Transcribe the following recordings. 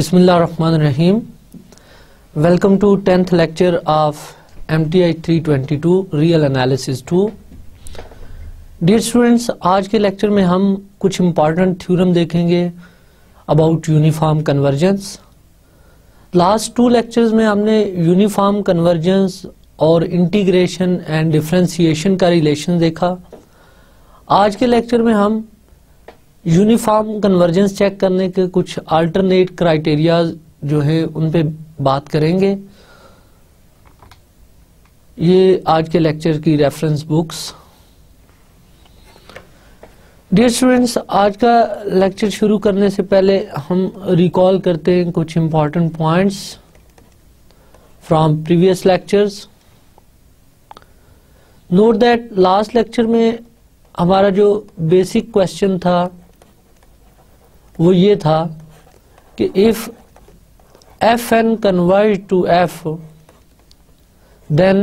Bismillahirrahmanirrahim. Welcome to 10th lecture of MTI 322 Real Analysis 2. Dear students, आज के lecture में हम कुछ इम्पॉर्टेंट थ्योरम देखेंगे about uniform convergence. Last 2 lectures में हमने यूनिफॉर्म कन्वर्जेंस और इंटीग्रेशन एंड डिफरेंशिएशन का रिलेशन देखा. आज के लेक्चर में हम यूनिफॉर्म कन्वर्जेंस चेक करने के कुछ अल्टरनेट क्राइटेरिया जो है उन पे बात करेंगे. ये आज के लेक्चर की रेफरेंस बुक्स. डियर स्टूडेंट्स, आज का लेक्चर शुरू करने से पहले हम रिकॉल करते हैं कुछ important points from previous lectures. Note that last lecture में हमारा जो बेसिक क्वेश्चन था वो ये था कि if f n converge to f then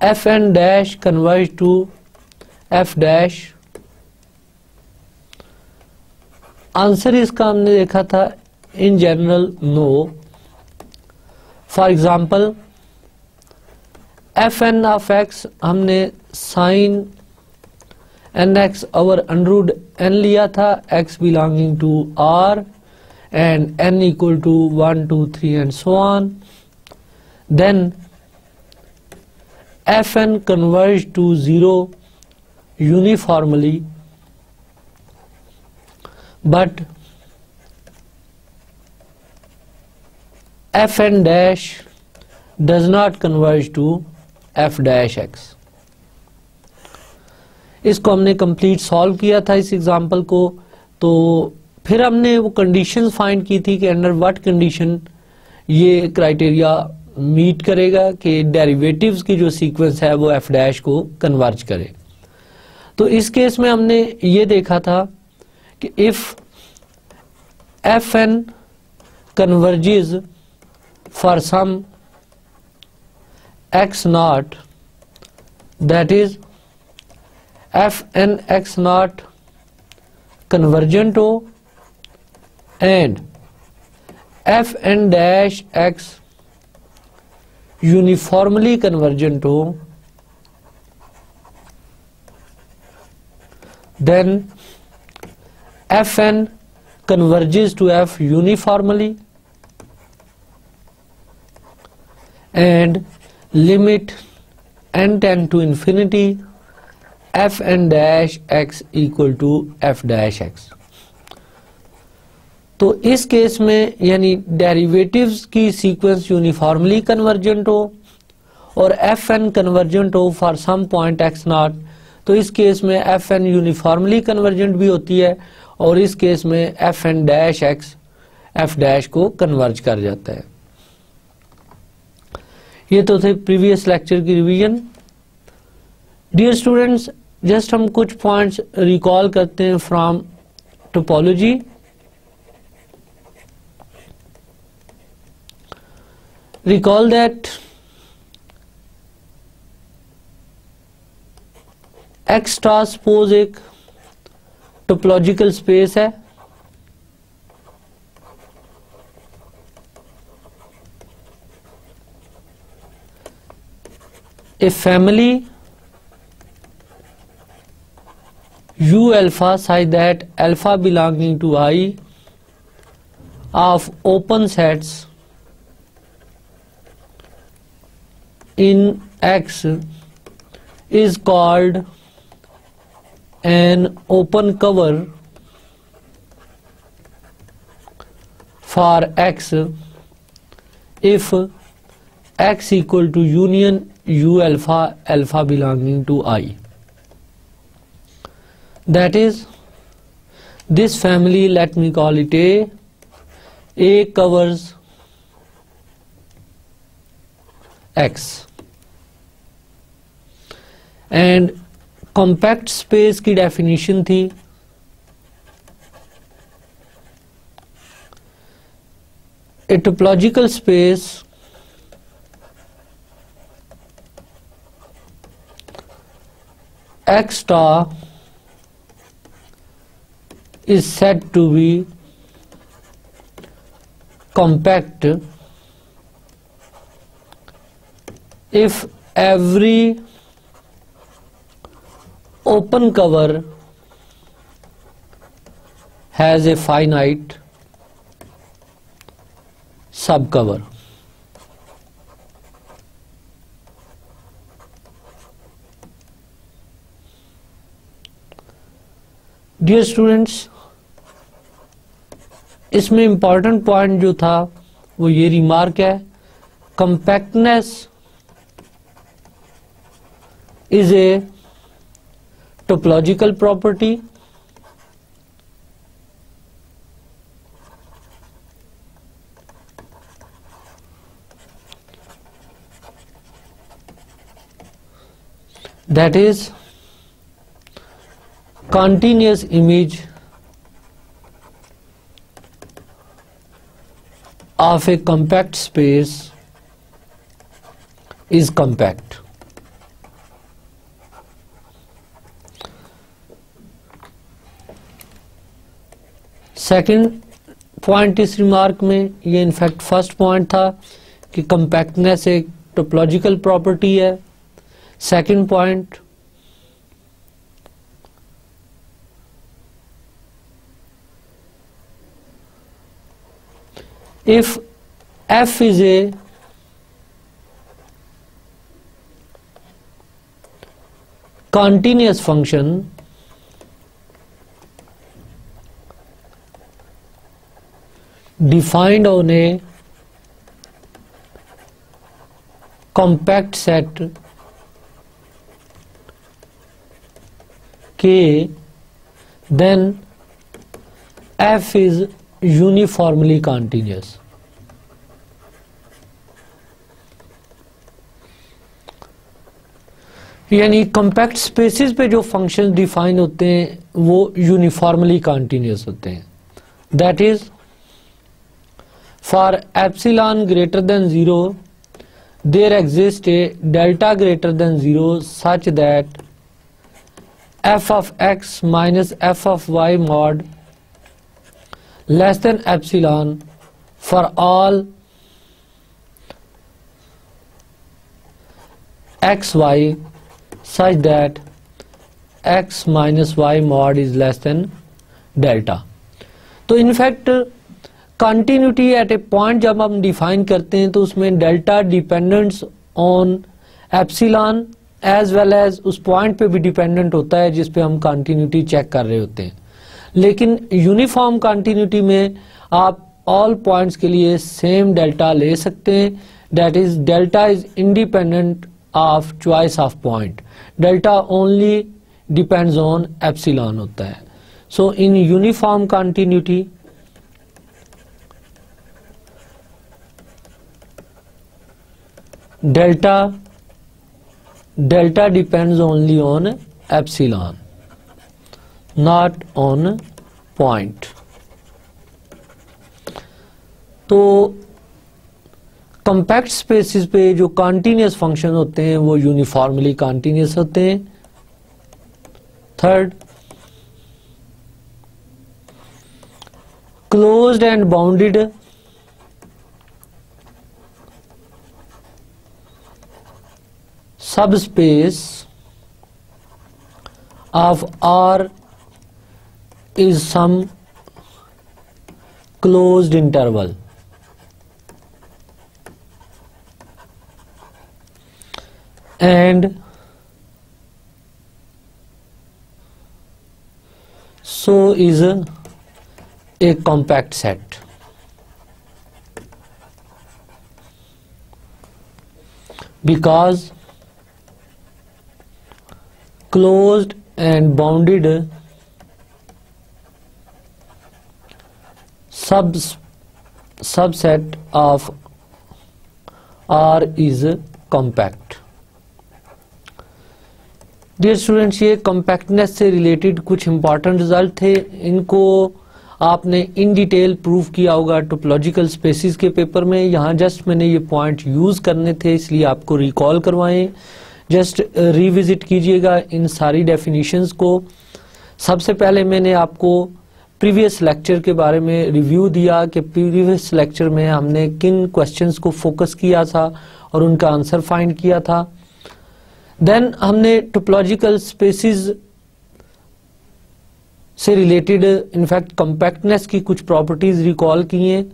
f n dash converge to f dash. Answer इसका हमने देखा था in general no. For example f n of x हमने sine n x over under root n लिया था, x belonging to R and n equal to 1 2 3 and so on. Then f n converge to 0 uniformly but f n dash does not converge to f dash x. इसको हमने complete solve किया था इस example को. तो फिर हमने वो कंडीशंस फाइंड की थी कि अंडर व्हाट कंडीशन ये क्राइटेरिया मीट करेगा कि डेरिवेटिव्स की जो सीक्वेंस है वो एफ डैश को कन्वर्ज करे. तो इस केस में हमने ये देखा था कि if f n converges for some x not, that is f n x naught convergent to and f n dash x uniformly convergent to, then f n converges to f uniformly and limit n tend to infinity f n dash x equal to f dash x. तो इस case में यानी derivatives की sequence uniformly convergent हो और f n convergent हो for some point x not, तो इस केस में एफ एन यूनिफॉर्मली कन्वर्जेंट भी होती है और इस केस में f n dash x f dash को कन्वर्ज कर जाता है. ये तो थे प्रीवियस लेक्चर की रिवीजन. डियर स्टूडेंट्स, जस्ट हम कुछ पॉइंट्स रिकॉल करते हैं from topology. Recall that x transpose एक टोपोलॉजिकल स्पेस है. A family U alpha such that alpha belonging to I of open sets in X is called an open cover for X if X equal to union U alpha alpha belonging to I. That is, this family, let me call it A covers X and compact space की definition थी a topological space X star is said to be compact if every open cover has a finite subcover. Dear students, इसमें important point जो था वो ये remark है, compactness is a topological property that is continuous image of a compact space is compact. Second point इस remark में, ये in fact first point था कि कंपैक्टनेस एक टोपोलॉजिकल प्रॉपर्टी है. Second point, if f is a continuous function defined on a compact set K, then f is uniformly continuous. यानी compact spaces पे जो फंक्शन डिफाइन होते हैं वो यूनिफॉर्मली कॉन्टिन्यूअस होते हैं. That is for epsilon greater than 0 there exist a delta greater than 0 such that f of x minus f of y mod less than epsilon for all xy such that x minus y mod is less than delta. तो in fact continuity at a point जब हम define करते हैं तो उसमें delta dependents on epsilon as well as उस point पे भी डिपेंडेंट होता है जिस पे हम कंटिन्यूटी चेक कर रहे होते हैं. लेकिन यूनिफॉर्म कंटिन्यूटी में आप ऑल पॉइंट्स के लिए सेम डेल्टा ले सकते हैं. That is delta is independent of choice of point. Delta only depends on epsilon होता है. So in uniform continuity delta depends only on epsilon, not on point. तो कंपैक्ट स्पेसिस पे जो कॉन्टिन्यूअस फंक्शन होते हैं वो यूनिफॉर्मली कॉन्टिन्यूअस होते हैं. Third, closed and bounded subspace of R is some closed interval. And so is a compact set. Because closed and bounded subset of R is compact. Dear students, ये compactness से related कुछ important result थे. इनको आपने in detail prove किया होगा topological spaces के paper में. यहाँ जस्ट मैंने ये पॉइंट यूज करने थे इसलिए आपको रिकॉल करवाएं. जस्ट रिविजिट कीजिएगा इन सारी डेफिनेशंस को. सबसे पहले मैंने आपको प्रीवियस लेक्चर के बारे में रिव्यू दिया कि प्रीवियस लेक्चर में हमने किन क्वेश्चंस को फोकस किया था और उनका आंसर फाइंड किया था। देन हमने टोपोलॉजिकल स्पेसिस से रिलेटेड इनफैक्ट कॉम्पैक्टनेस की कुछ प्रॉपर्टीज रिकॉल की हैं।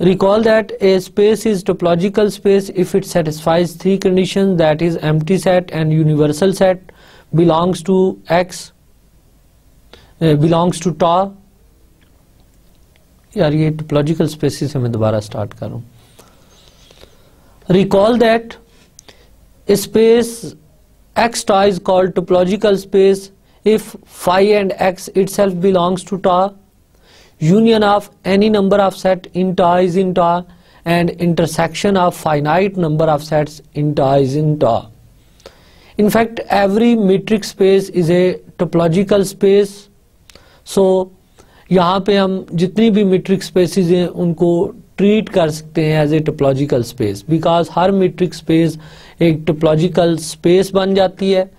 Recall that a space is topological space if it satisfies three conditions, that is empty set and universal set, belongs to X, belongs to tau। यार ये topological spaces से मैं दोबारा start कर रहा हूँ। Recall that a space X tau is called topological space if phi and X itself belongs to tau, union of any number of set in tau is in tau, and intersection of finite number of sets in tau is in tau. In fact, every metric space is a topological space. So यहाँ पे हम जितनी भी metric spaces हैं उनको treat कर सकते हैं as a topological space, because हर metric space एक टोपोलॉजिकल स्पेस बन जाती है।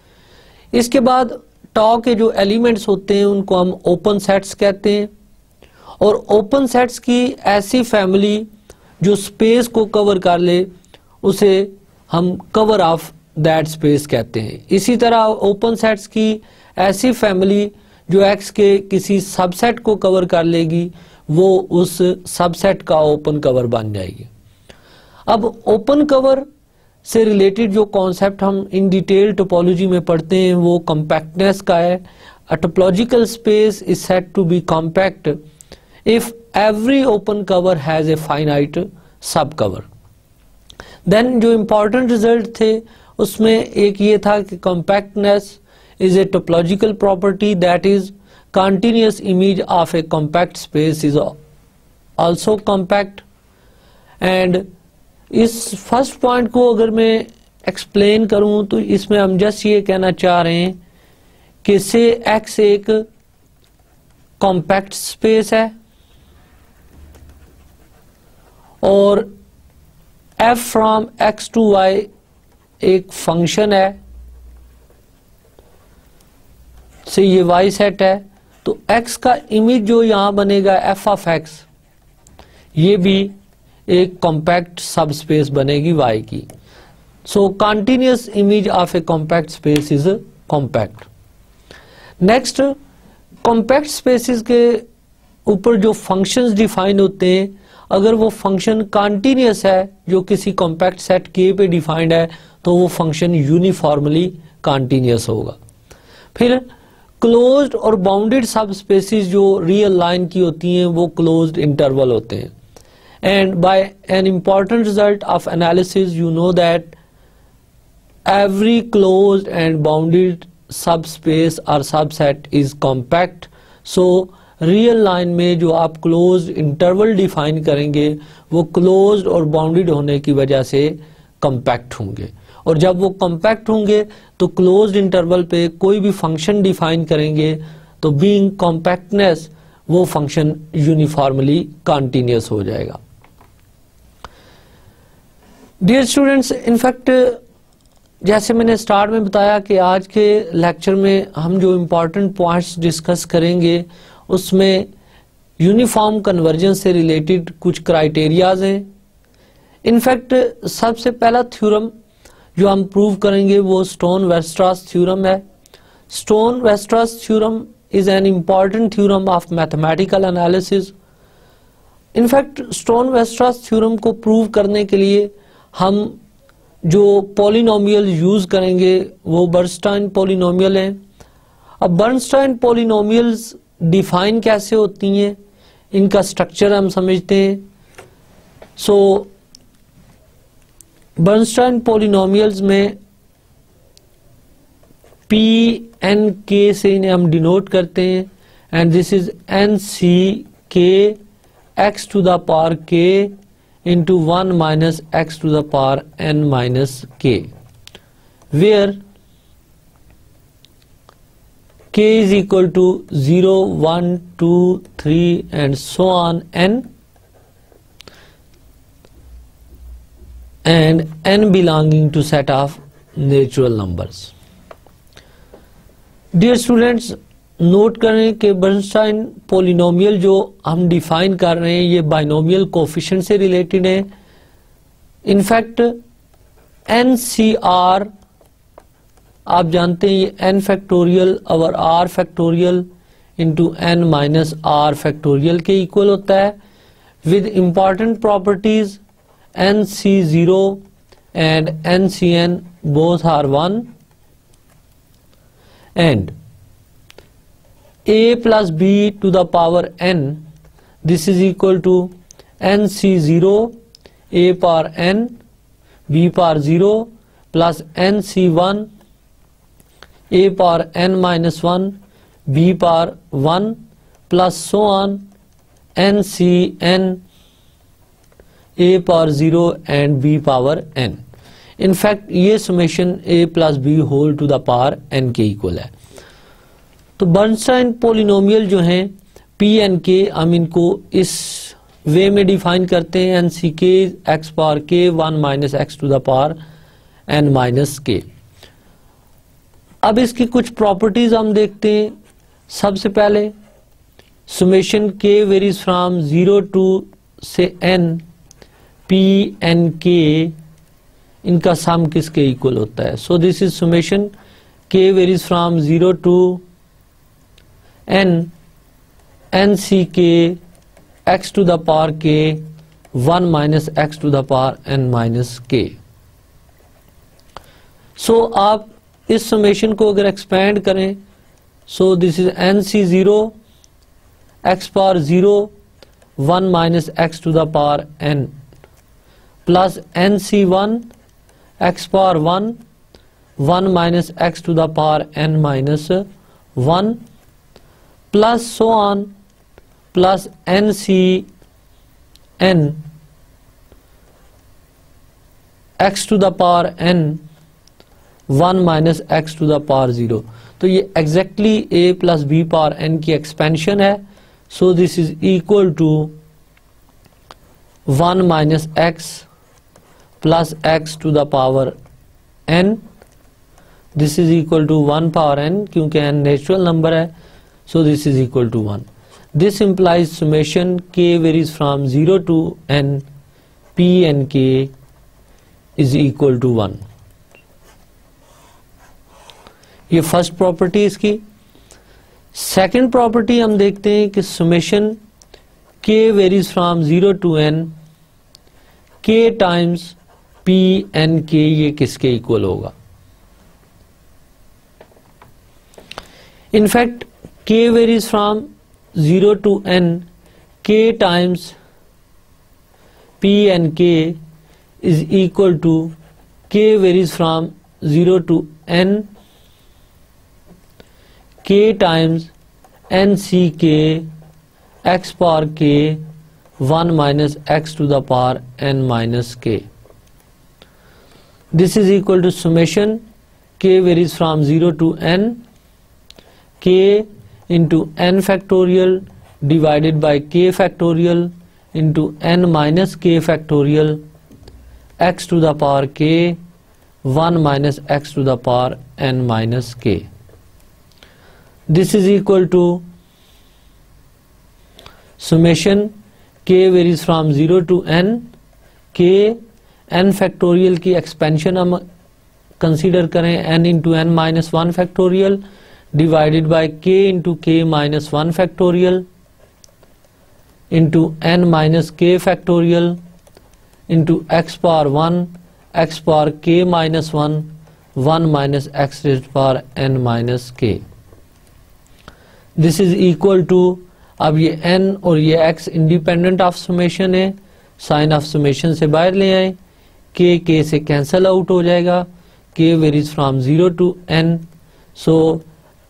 इसके बाद tau के जो एलिमेंट्स होते हैं उनको हम ओपन सेट्स कहते हैं, और ओपन सेट्स की ऐसी फैमिली जो स्पेस को कवर कर ले उसे हम कवर ऑफ दैट स्पेस कहते हैं। इसी तरह ओपन सेट्स की ऐसी फैमिली जो एक्स के किसी सबसेट को कवर कर लेगी वो उस सबसेट का ओपन कवर बन जाएगी। अब ओपन कवर से रिलेटेड जो कॉन्सेप्ट हम इन डिटेल टोपोलॉजी में पढ़ते हैं वो कॉम्पैक्टनेस का है। A topological space is said to be compact if every open cover has a finite sub cover। then जो important result थे उसमें एक ये था कि compactness is a topological property, that is continuous image of a compact space is also compact। and इस first point को अगर मैं explain करूं तो इसमें हम just ये कहना चाह रहे हैं कि से X एक compact space है और f from x to y एक फंक्शन है, से ये y सेट है, तो x का इमेज जो यहां बनेगा f ऑफ x ये भी एक कॉम्पैक्ट सब स्पेस बनेगी y की। So continuous image of a compact space is compact. Next, compact spaces के ऊपर जो फंक्शंस डिफाइन होते हैं, अगर वो फंक्शन कंटिन्यूअस है जो किसी कॉम्पैक्ट सेट के पे डिफाइंड है तो वो फंक्शन यूनिफॉर्मली कंटिन्यूअस होगा। फिर क्लोज्ड और बाउंडेड सब स्पेसिस जो रियल लाइन की होती हैं वो क्लोज्ड इंटरवल होते हैं। And by an important result of analysis you know that every closed and bounded subspace और subset is compact. So real line में जो आप क्लोज्ड इंटरवल डिफाइन करेंगे वो क्लोज्ड और बाउंडेड होने की वजह से कॉम्पैक्ट होंगे, और जब वो कॉम्पैक्ट होंगे तो क्लोज्ड इंटरवल पे कोई भी फंक्शन डिफाइन करेंगे तो बीइंग कॉम्पैक्टनेस वो फंक्शन यूनिफॉर्मली कंटिन्यूअस हो जाएगा। डियर स्टूडेंट्स, इनफैक्ट जैसे मैंने स्टार्ट में बताया कि आज के लेक्चर में हम जो इम्पोर्टेंट पॉइंट्स डिस्कस करेंगे उसमें यूनिफॉर्म कन्वर्जेंस से रिलेटेड कुछ क्राइटेरियाज हैं। इनफैक्ट सबसे पहला थ्योरम जो हम प्रूव करेंगे वो स्टोन-वेस्ट्रास थ्योरम है। Stone Weierstrass theorem is an important theorem of mathematical analysis. In fact Stone Weierstrass theorem को प्रूव करने के लिए हम जो पॉलिनोमियल यूज करेंगे वो बर्नस्टाइन पॉलिनोमियल हैं। अब बर्नस्टाइन पॉलिनोमियल्स डिफाइन कैसे होती हैं, इनका स्ट्रक्चर हम समझते हैं। सो बर्नस्टाइन पॉलिनोमियल्स में पी एन के से इन्हें हम डिनोट करते हैं, and this is n c k x to the power k into 1 minus x to the power n minus k, where k is equal to 0, 1, 2, 3 and so on n, and n belonging to set of natural numbers. Dear students, note करें कि बर्नस्टाइन polynomial जो हम define कर रहे हैं ये binomial coefficient से related है। इनफैक्ट NCR आप जानते हैं ये n factorial over r factorial into n minus r factorial के इक्वल होता है with important properties NC0 and NCN both are 1 and a plus b to the power n, this is equal to NC0 a power n b power 0 plus NC1 a power n minus 1 b power 1 plus so on NCN a power 0 and b power n. In fact ये summation a plus b whole to the power n के equal है। तो बर्नस्टाइन polynomial जो हैं P n के हम इनको इस वे में डिफाइन करते हैं N c k x power k 1 minus x to the power n minus k. अब इसकी कुछ प्रॉपर्टीज हम देखते हैं। सबसे पहले summation k varies from 0 to से एन पी एन के, इनका सम किसके इक्वल होता है। So this is summation k varies from 0 to n c k x to the power k 1 minus x to the power n minus k। So आप इस summation को अगर expand करें, so this is NC0 x power 0 1 minus x to the power n plus NC1 x power 1 1 minus x to the power n minus 1 plus so on plus NCN x to the power n 1 minus x to the power 0। तो ये exactly a plus b power n की expansion है। so this is equal to 1 minus x plus x to the power n, this is equal to 1 power n क्योंकि n natural number है। So this is equal to 1. This implies summation k varies from 0 to n p n k is equal to 1. ये first property इसकी। Second property हम देखते हैं कि summation k varies from 0 to n k times p n k ये किसके equal होगा। In fact k varies from 0 to n k times p and k is equal to k varies from 0 to n k times n c k x power k 1 minus x to the power n minus k। This is equal to summation k varies from 0 to n k into n factorial divided by k factorial into n minus k factorial x to the power k 1 minus x to the power n minus k। This is equal to summation k varies from 0 to n k n factorial की expansion हम consider करें n into n minus 1 factorial divided by k into k minus 1 factorial into n minus k factorial into x power 1 x power k minus 1 1 minus x raised to power n minus k। This is equal to, अब ये n और ये x independent of summation है, sign of summation से बाहर ले आए, k से कैंसल आउट हो जाएगा, k varies from 0 to n, so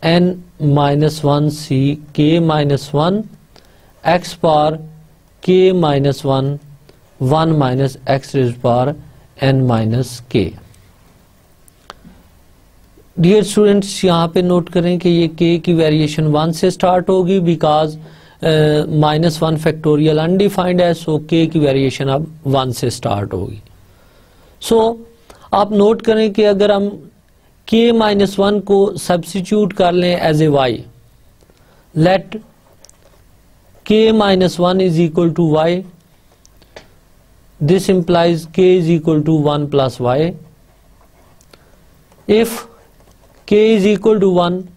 n minus 1 c k minus 1 x power k minus 1 1 minus x raised to power n minus k। Dear students यहाँ पे note करें कि ये k की वेरिएशन 1 से स्टार्ट होगी बिकॉज -1 फैक्टोरियल अनडिफाइंड है, सो k की वेरिएशन अब 1 से स्टार्ट होगी। सो आप नोट करें कि अगर हम k-1 को सब्स्टिट्यूट कर लें as a y, let k minus 1 is equal to y. This implies k is equal to 1 plus y. If k is equal to 1,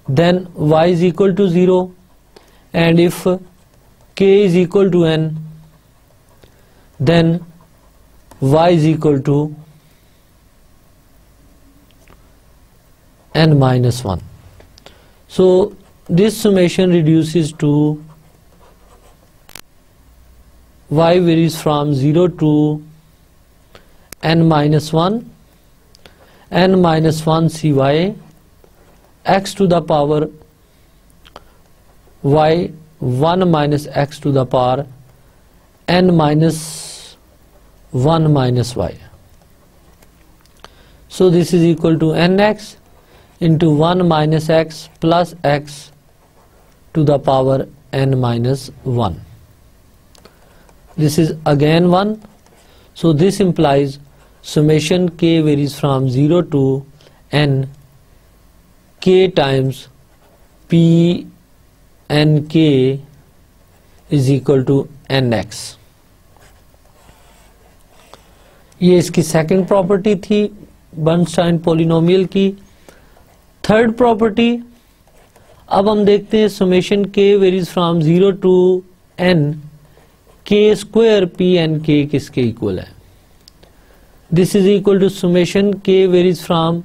then y is equal to 0, and if k is equal to n, then y is equal to n minus 1. So this summation reduces to y varies from 0 to n minus 1, n minus 1 cy, x to the power y 1 minus x to the power n minus 1 minus y. So this is equal to nx into 1 minus x plus x to the power n minus 1. This is again 1. So this implies summation k varies from 0 to n, k times p n k is equal to nx. ये इसकी second property थी Bernstein polynomial की. Third property, अब हम देखते हैं summation k varies from 0 to n, k square p n k किसके इक्वल है. This is equal to summation k varies from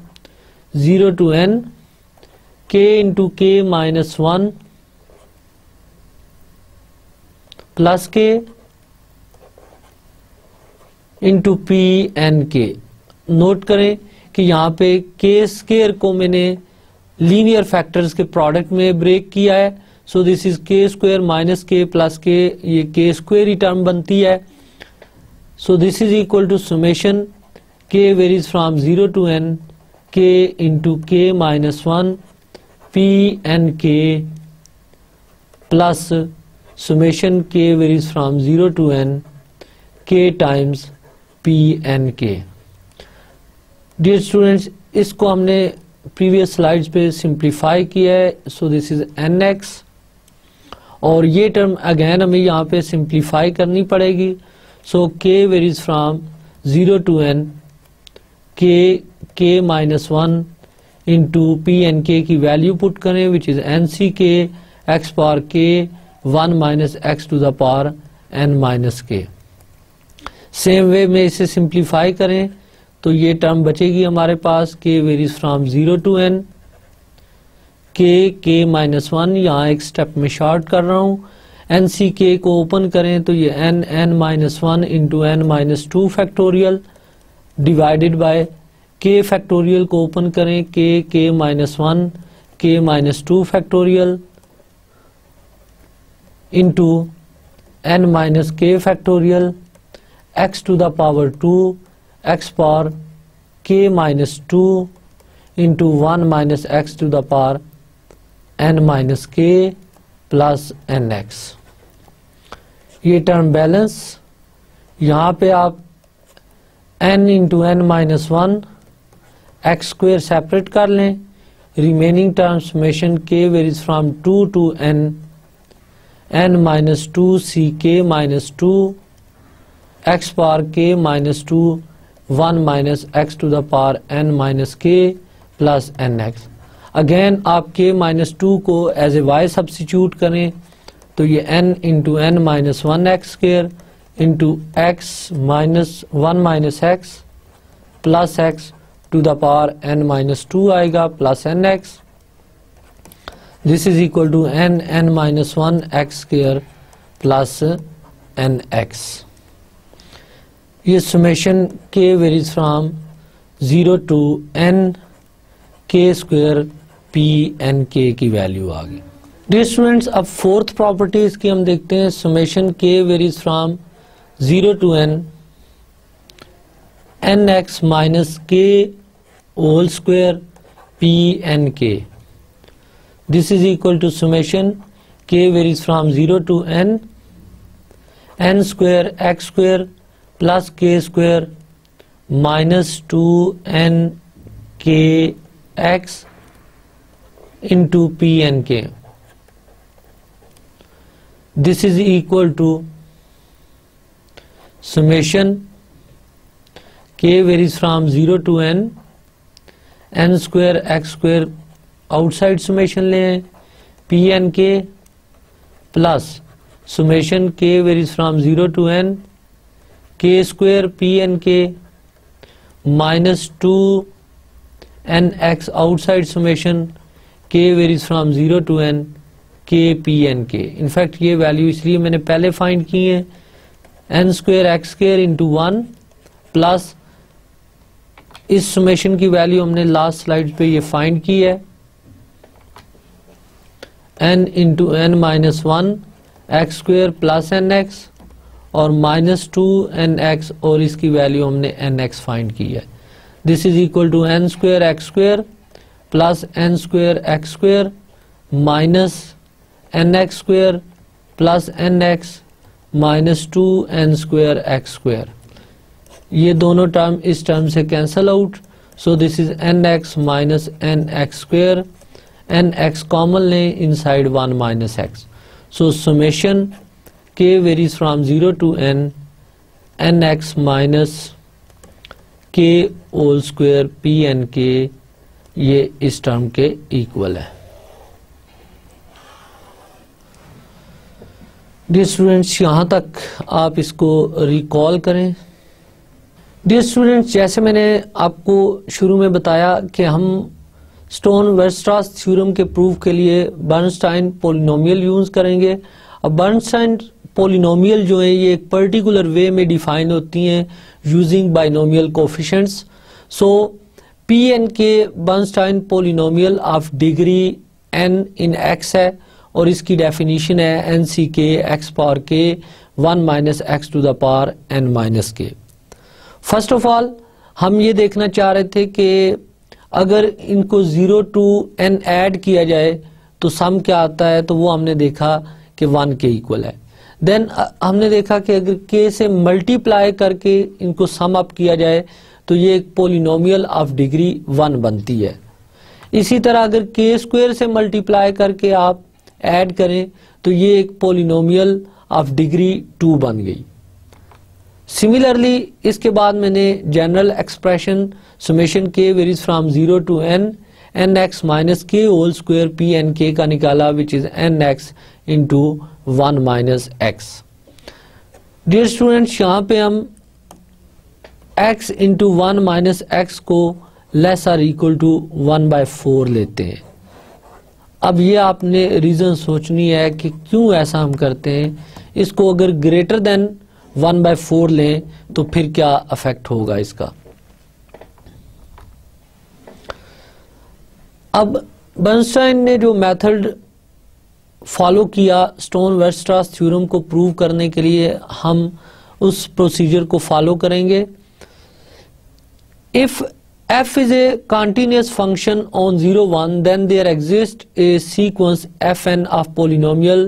0 to n, k into k minus 1 plus k into p n k. Note करें कि यहाँ पे k square को मैंने linear factors के प्रोडक्ट में ब्रेक किया है. So this is k square minus k plus k, ये k स्क्वायर ही टर्म बनती है. So this is equal to summation k varies from 0 to n, k into k minus 1 p n k plus summation k varies from 0 to n, k times p n k. Dear students, इसको हमने previous slides पे simplify किया है. So this is n x, और ये term again हमें यहाँ पे सिंप्लीफाई करनी पड़ेगी. So k varies from 0 to n, k minus 1 into p n k की वैल्यू पुट करें विच is n c k x power k 1 minus x to the power n minus k. Same way में इसे simplify करें तो ये term बचेगी हमारे पास k varies from 0 to n, k minus 1, यहाँ एक स्टेप में शॉर्ट कर रहा हूँ. एन सी के को ओपन करें तो ये n minus 1 into n minus 2 factorial divided by k factorial को ओपन करें, k minus 1, k minus 2 factorial into n minus k factorial x to the power 2 x power k minus 2 into 1 minus x to the power n minus k plus nx. ये term balance, यहाँ पे आप n into n minus 1 x square separate कर लें. Remaining term summation k varies from 2 to n minus 2 c k minus 2 x power k minus 2 1 minus x to the power n minus k plus nx. Again आप k minus 2 को as a y substitute करें तो ये n into n minus 1 x square into x minus 1 minus x plus x to the power n minus 2 आएगा plus nx. This is equal to n minus 1 x square plus nx. ये summation k varies from 0 to n, k square p n k की value आ गई. Dear students, अब fourth property इसकी हम देखते हैं. Summation k varies from 0 to n, n x minus k whole square p n k. This is equal to summation k varies from 0 to n, n square x square plus k square minus 2n k x into p n k. This is equal to summation k varies from 0 to n square x square outside summation ले p n k plus summation k varies from 0 to n k square p n k minus 2 n x outside summation k varies from 0 to n k p n k। In fact ये value इसलिए मैंने पहले find की है n square x square into 1 plus इस summation की value हमने last slide पे ये फाइंड की है n into n minus 1 x square plus n x और माइनस 2 एन एक्स और इसकी वैल्यू हमने एन एक्स फाइंड की है। This is equal to n square x square plus n square x square minus n x square plus n x minus 2 n square x square. ये दोनों term इस term से cancel out, so this is n x minus n x square, n x common लें inside 1 minus x, so summation k varies from 0 to n n x minus k whole square p n k, ये इस term के इक्वल है। Dear students, यहाँ तक आप इसको रिकॉल करें। डियर स्टूडेंट्स, जैसे मैंने आपको शुरू में बताया कि हम स्टोन-वेरस्ट्रास थ्योरम के प्रूफ के लिए बर्नस्टाइन पॉलिनोमियल यूज करेंगे। अब बर्नस्टाइन पॉलिनोमियल जो है ये एक पर्टिकुलर वे में डिफाइन होती हैं using binomial coefficients. So p n k Bernstein polynomial of degree n in x है और इसकी डेफिनेशन है N c k x power k 1 minus x to the power n minus k. First of all हम ये देखना चाह रहे थे कि अगर इनको 0 टू n ऐड किया जाए तो सम क्या आता है, तो वो हमने देखा कि 1 के इक्वल है। देन हमने देखा कि अगर k से मल्टीप्लाई करके इनको सम अप किया जाए तो ये एक पोलिनोमियल ऑफ डिग्री 1 बनती है। इसी तरह अगर k स्क्वायर से मल्टीप्लाई करके आप ऐड करें तो ये एक पोलिनोमियल ऑफ डिग्री 2 बन गई। सिमिलरली इसके बाद मैंने general expression summation k varies from 0 to n n x minus k whole square p n k का निकाला which is n x into 1 minus x. Dear students, यहाँ पे हम x इंटू 1 माइनस एक्स को less or equal to 1/4 लेते हैं। अब ये आपने रीजन सोचनी है कि क्यों ऐसा हम करते हैं। इसको अगर ग्रेटर देन 1/4 लें तो फिर क्या अफेक्ट होगा इसका। अब बर्नस्टाइन ने जो मेथड फॉलो किया स्टोन-वेरस्ट्रास थ्योरम को प्रूव करने के लिए, हम उस प्रोसीजर को फॉलो करेंगे। If f is a continuous function on 0 1 then there exists a sequence fn of polynomial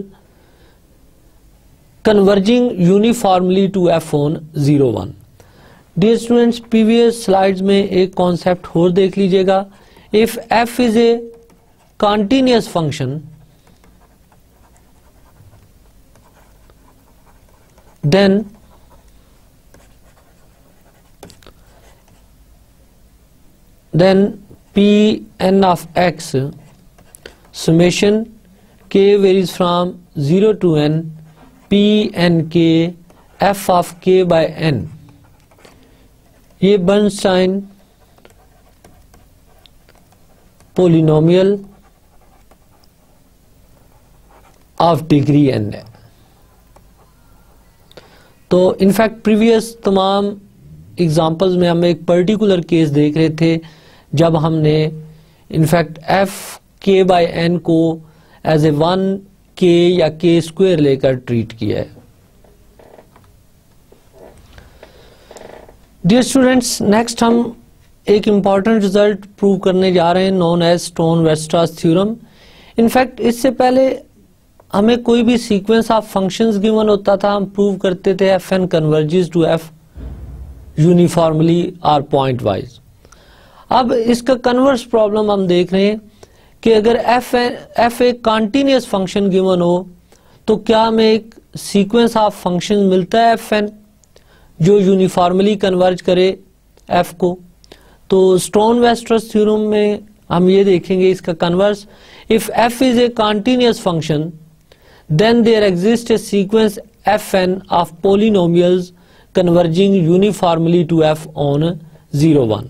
converging uniformly to f on 0 1। Dear students, previous slides में एक कॉन्सेप्ट और देख लीजिएगा। if f is a continuous function then p n of x summation k varies from 0 to n p n k f of k by n, ये बर्नस्टाइन polynomial of degree n है। तो in fact previous तमाम examples में हम एक particular case देख रहे थे जब हमने in fact f k by n को एज ए 1 k या k स्क्वायर लेकर ट्रीट किया है। डियर स्टूडेंट्स, नेक्स्ट हम एक इंपॉर्टेंट रिजल्ट प्रूव करने जा रहे हैं नोन एज स्टोन-वेरस्ट्रास थ्योरम। इनफैक्ट इससे पहले हमें कोई भी सीक्वेंस ऑफ फंक्शंस गिवन होता था, हम प्रूव करते थे f n converges to f uniformly और पॉइंट वाइज। अब इसका कन्वर्स प्रॉब्लम हम देख रहे हैं कि अगर F a continuous function given हो तो क्या हमें एक सीक्वेंस ऑफ फंक्शन मिलता है एफ एन जो यूनिफॉर्मली कन्वर्ज करे एफ को? तो स्टोन-वेस्टरस थ्योरम में हम ये देखेंगे इसका converse, if f is a continuous function then there exist a sequence f n of polynomials converging uniformly to f on 0 1।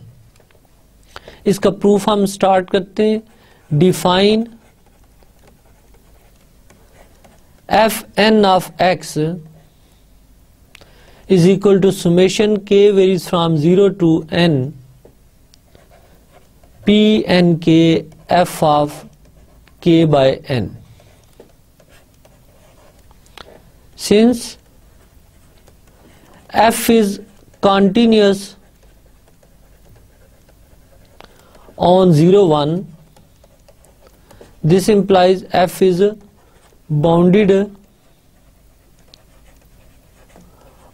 इसका प्रूफ हम स्टार्ट करते हैं। Define f n of x is equal to summation k varies from 0 to n p n k f of k by n. Since f is continuous on 0 1, this implies f is bounded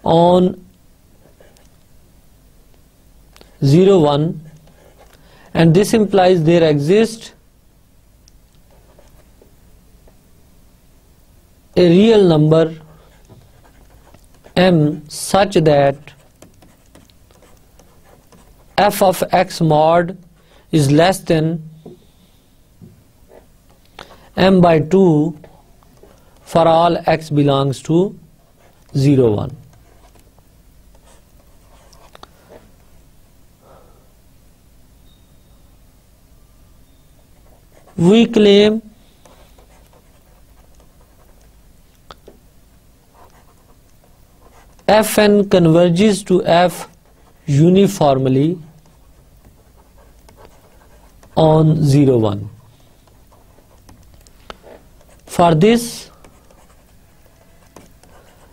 on 0 1, and this implies there exists a real number m such that f of x mod is less than m by 2 for all x belongs to 0 1. We claim Fn converges to F uniformly on 0 1. For this,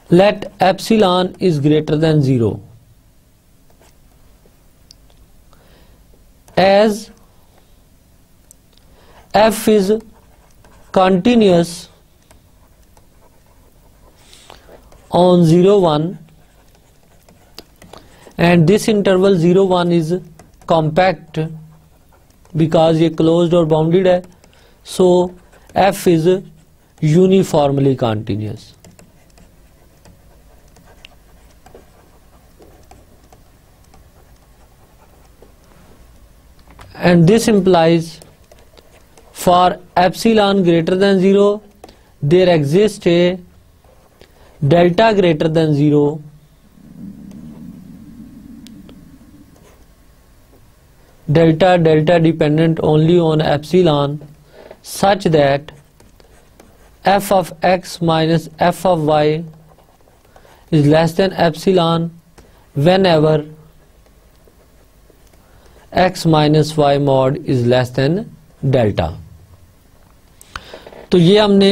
let epsilon is greater than 0, as f is continuous on 0 1 and this interval 0 1 is compact because ये closed और bounded है, so f is uniformly continuous. And this implies for epsilon greater than 0 there exists a delta greater than 0 delta dependent only on epsilon such that f of x minus f of y is less than epsilon whenever x minus y mod is less than delta. तो ये हमने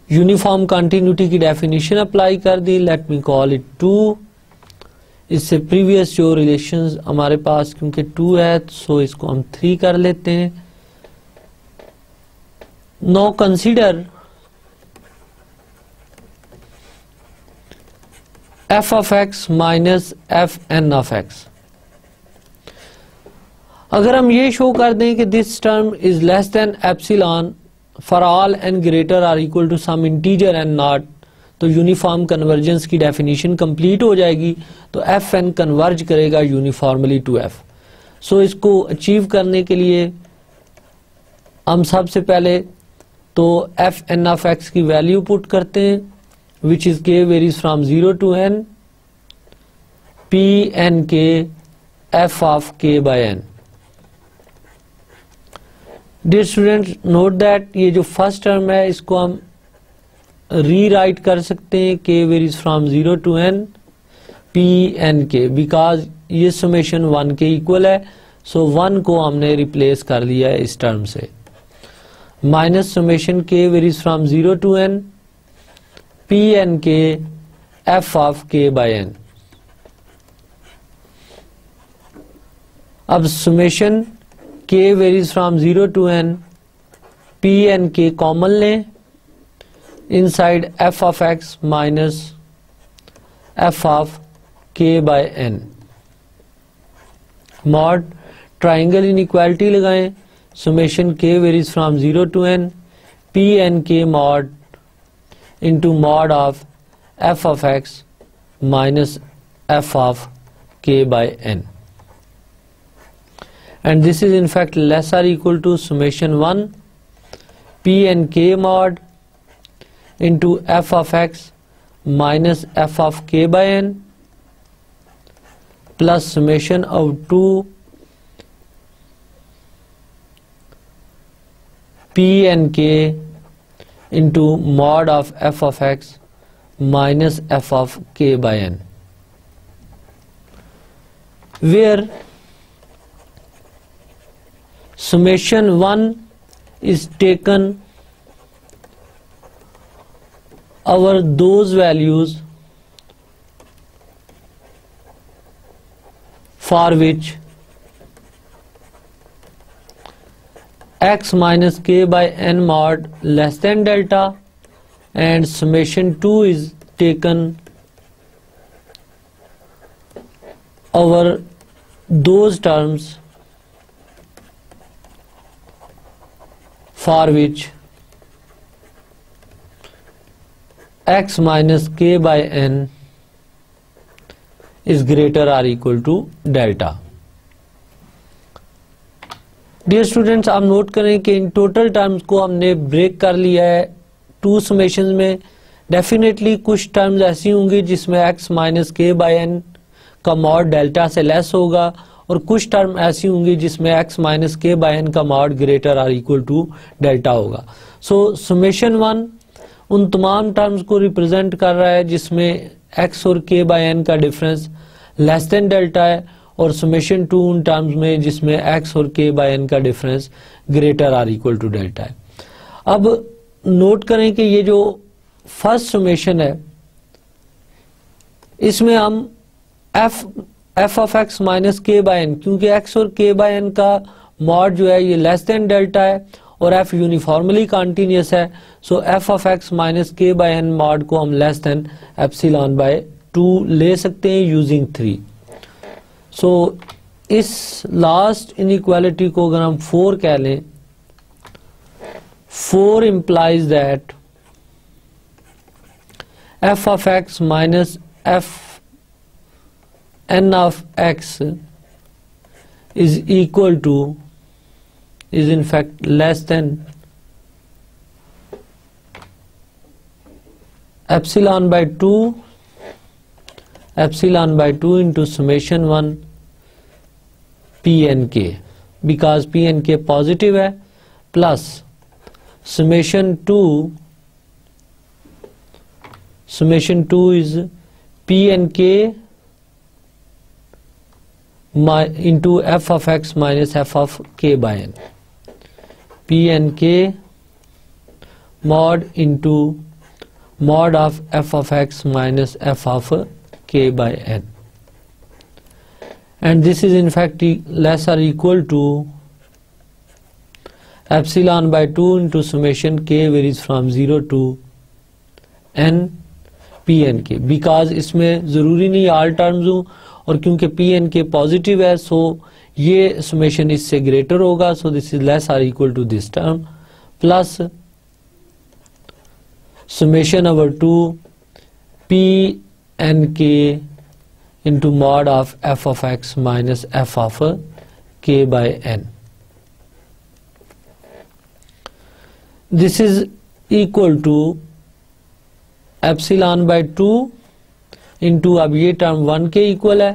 uniform continuity की definition apply कर दी। Let me call it 2। इससे previous जो relations हमारे पास क्योंकि 2 है सो इसको हम 3 कर लेते हैं। Now consider f of x minus f n of x. अगर हम ये शो कर दें कि this term is less than epsilon for all n greater or equal to some integer n naught, तो यूनिफॉर्म कन्वर्जेंस की डेफिनेशन कंप्लीट हो जाएगी। तो एफ एन कन्वर्ज करेगा यूनिफॉर्मली टू एफ। सो इसको अचीव करने के लिए हम सबसे पहले तो एफ एन ऑफ एक्स की वैल्यू पुट करते हैं which is k varies from 0 to n p n k f of k by n. Dear students note that ये जो फर्स्ट टर्म है इसको हम रीराइट कर सकते हैं k varies from 0 to n p n k, because ये summation 1 के इक्वल है। सो 1 को हमने रिप्लेस कर लिया है इस टर्म से। Minus summation k varies from 0 to n p n k f of k by n. अब summation k varies from 0 to n p and k common लें inside f of x minus f of k by n। Mod triangle inequality लगाएं summation k varies from 0 to n, p n k mod into mod of f of x minus f of k by n. And this is in fact less or equal to summation 1 p n k mod into f of x minus f of k by n plus summation of 2 p n k into mod of f of x minus f of k by n, where summation 1 is taken over those values for which x minus k by n mod less than delta, and summation 2 is taken over those terms for which x minus k by n is greater or equal to delta. Dear students, आप note करें कि in total terms को हमने break कर लिया है to summations में. Definitely कुछ टर्म्स ऐसी होंगी जिसमें x minus k by n का मॉड डेल्टा से लेस होगा, और कुछ टर्म ऐसी होंगी जिसमें x minus k by n का मॉड ग्रेटर और इक्वल टू डेल्टा होगा. सो समेशन 1 उन तमाम टर्म्स को रिप्रेजेंट कर रहा है जिसमें x और k बाय एन का डिफरेंस लेस देन डेल्टा है, और समेशन 2 उन टर्म्स में जिसमें x और k बाय n का डिफरेंस ग्रेटर और इक्वल टू डेल्टा है. अब नोट करें कि ये जो फर्स्ट समेशन है इसमें हम f of x minus k by N, क्योंकि x और k बाय n का मॉड जो है ये लेस देन डेल्टा है और f यूनिफॉर्मली कॉन्टिन्यूस है, so f of x minus k by n mod को हम लेस देन एप्सिलॉन बाय 2 ले सकते हैं यूजिंग 3. सो इस लास्ट इनइक्वालिटी को अगर हम 4 कह लें, 4 implies that f of x minus f n of x is equal to, is in fact less than epsilon by 2 into summation 1 p n k, because p n k positive है, plus summation 2 is p n k into f of x minus f of k by n, p n k mod into mod of f of x minus f of k by n, and this is in fact less or equal to epsilon by 2 into summation k varies from 0 to n p n k, because इसमें ज़रूरी नहीं all terms हो, और क्योंकि p n k positive है सो ये summation इससे greater होगा, सो दिस इज लेस और equal to this term, plus summation over 2 p n k into mod of f of x minus f of k by n. This is equal to epsilon by 2 into, अब ये term 1 के इक्वल है,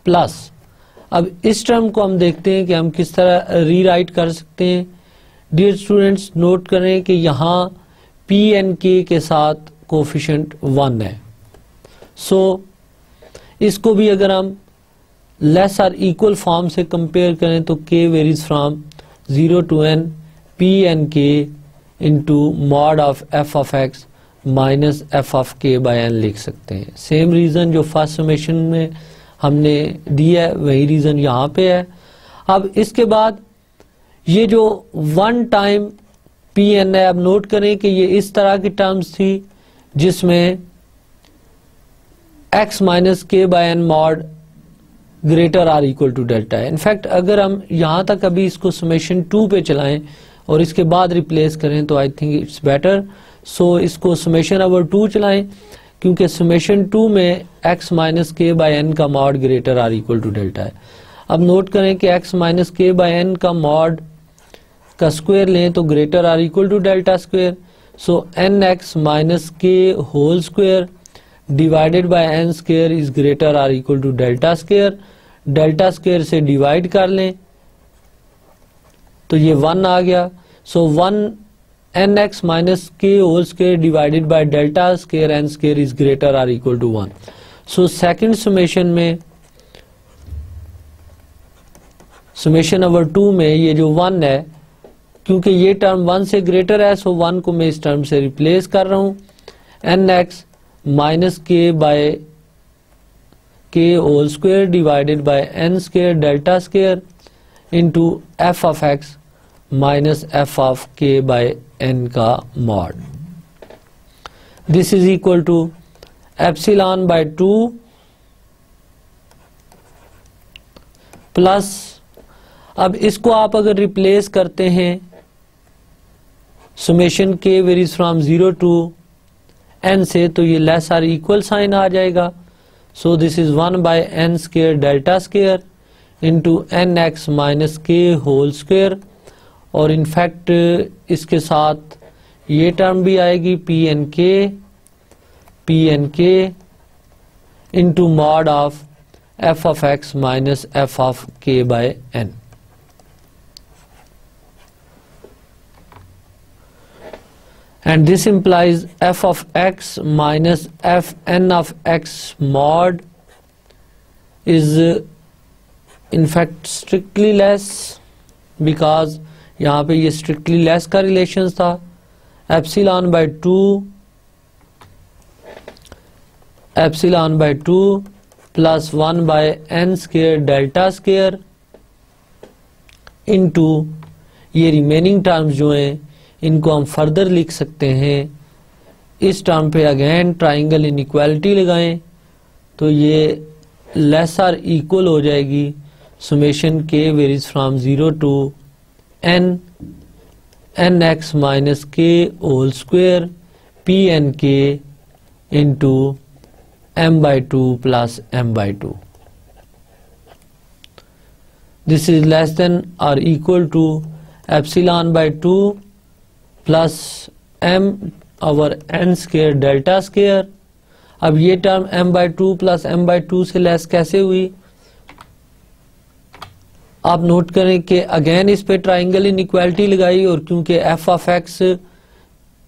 plus अब इस term को हम देखते हैं कि हम किस तरह रीराइट कर सकते हैं. डियर स्टूडेंट्स, नोट करें कि यहाँ पी एन के साथ कोफिशिएंट 1 है, सो इसको भी अगर हम लेस और इक्वल फॉर्म से कंपेयर करें तो k varies from 0 to n p n k into mod of f of x minus f of k by n लिख सकते हैं. सेम रीज़न जो फर्स्ट समेशन में हमने दिया है वही रीज़न यहाँ पे है. अब इसके बाद ये जो वन टाइम पी एन है, अब नोट करें कि ये इस तरह की टर्म्स थी जिसमें x minus k by n mod greater or equal to delta है। इनफैक्ट अगर हम यहाँ तक अभी इसको समेशन 2 पे चलाएं और इसके बाद रिप्लेस करें तो आई थिंक इट्स बेटर। सो इसको समेशन ओवर 2 चलाएं, क्योंकि समेशन 2 में x minus k by n का mod greater or equal to delta है। अब नोट करें कि x minus k by n का मॉड का स्क्वायर लें तो greater or equal to delta square. So n x minus k whole square divided by n square is greater or equal to delta square. Delta square से divide कर लें तो ये 1 आ गया। So 1 n x minus k whole square divided by delta square n square is greater or equal to 1। So second summation में summation over 2 में ये जो 1 है, क्योंकि ये टर्म 1 से ग्रेटर है, सो 1 को मैं इस टर्म से रिप्लेस कर रहा हूं। N x minus k by k whole square divided by n square delta square into f of x minus f of k by n का mod. This is equal to epsilon by 2 plus, अब इसको आप अगर replace करते हैं summation k varies from 0 to n से, तो ये लेस आर इक्वल साइन आ जाएगा। So this is 1 by n square delta square into n x minus k whole square, और इनफैक्ट इसके साथ ये टर्म भी आएगी p n k into mod of f of x minus f of k by n. And this implies f of x minus f n of x mod is in fact strictly less, because यहाँ पे ये strictly less का relation था। epsilon by 2 plus 1 by n square delta square into ये remaining terms जो हैं इनको हम फर्दर लिख सकते हैं। इस टर्म पे अगेन ट्राइंगल इनइक्वालिटी लगाएं तो ये लेस आर इक्वल हो जाएगी summation k varies from 0 to n x minus k whole square p n k into m by 2 plus m by 2। This is less than or equal to epsilon by 2 plus m over n square delta square. अब ये term m by 2 plus m by 2 से less कैसे हुई? आप note करें कि again इस पे ट्राइंगल इनइक्वालिटी लगाई, और क्योंकि f ऑफ x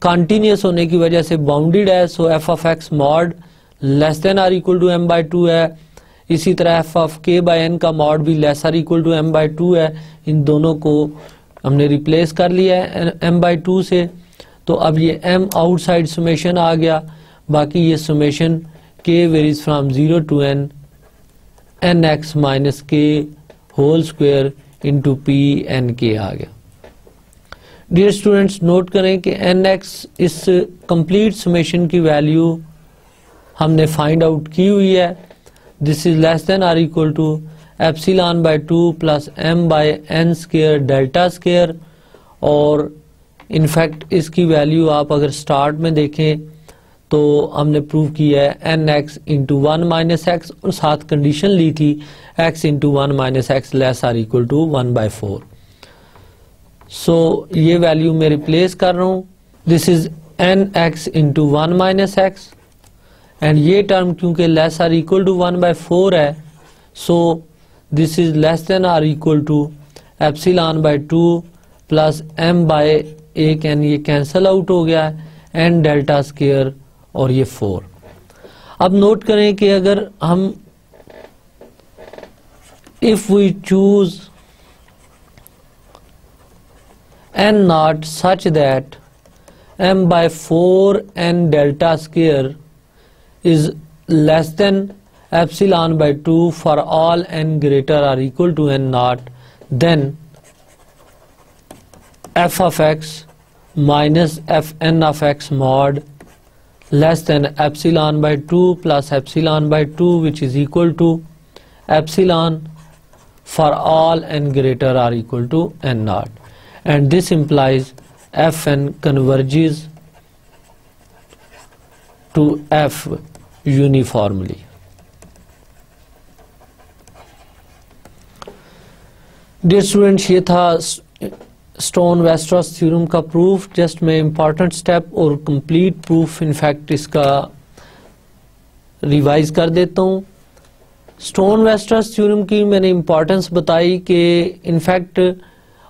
कॉन्टिन्यूस होने की वजह से बाउंडेड है, so f of x mod less than or equal to m by 2 है। इसी तरह f of k by n का मॉड भी less or equal to m by 2 है। इन दोनों को हमने रिप्लेस कर लिया है m बाई 2 से, तो अब ये m आउटसाइड समेशन आ गया। बाकी ये summation k varies from 0 to n x minus k whole square into p n k आ गया। डियर स्टूडेंट्स, नोट करें कि एन एक्स इस कंप्लीट समेशन की वैल्यू हमने फाइंड आउट की हुई है। This is less than or equal to epsilon by 2 plus m by n square delta square, और इनफैक्ट इसकी वैल्यू आप अगर स्टार्ट में देखें तो हमने प्रूव किया है n x into 1 minus x, और साथ कंडीशन ली थी x into 1 minus x less or equal to 1 by 4। So ये वैल्यू मैं रिप्लेस कर रहा हूँ। This is n x into 1 minus x, and ये टर्म क्योंकि less or equal to 1 by 4 है, so this is less than or equal to epsilon by 2 plus m by एक n, ये कैंसल आउट हो गया है, n डेल्टा स्क्वायर और ये 4। अब नोट करें कि अगर हम if we choose n naught such that m by 4 n delta square is less than epsilon by 2 for all n greater or equal to n naught, then f of x minus fn of x mod less than epsilon by 2 plus epsilon by 2, which is equal to epsilon for all n greater or equal to n naught, and this implies Fn converges to F uniformly. Dear students, ये था stone Weierstrass theorem का proof. Just मैं important step और complete proof in fact इसका revise कर देता हूँ. Stone Weierstrass theorem की मैंने इंपॉर्टेंस बताई कि इनफैक्ट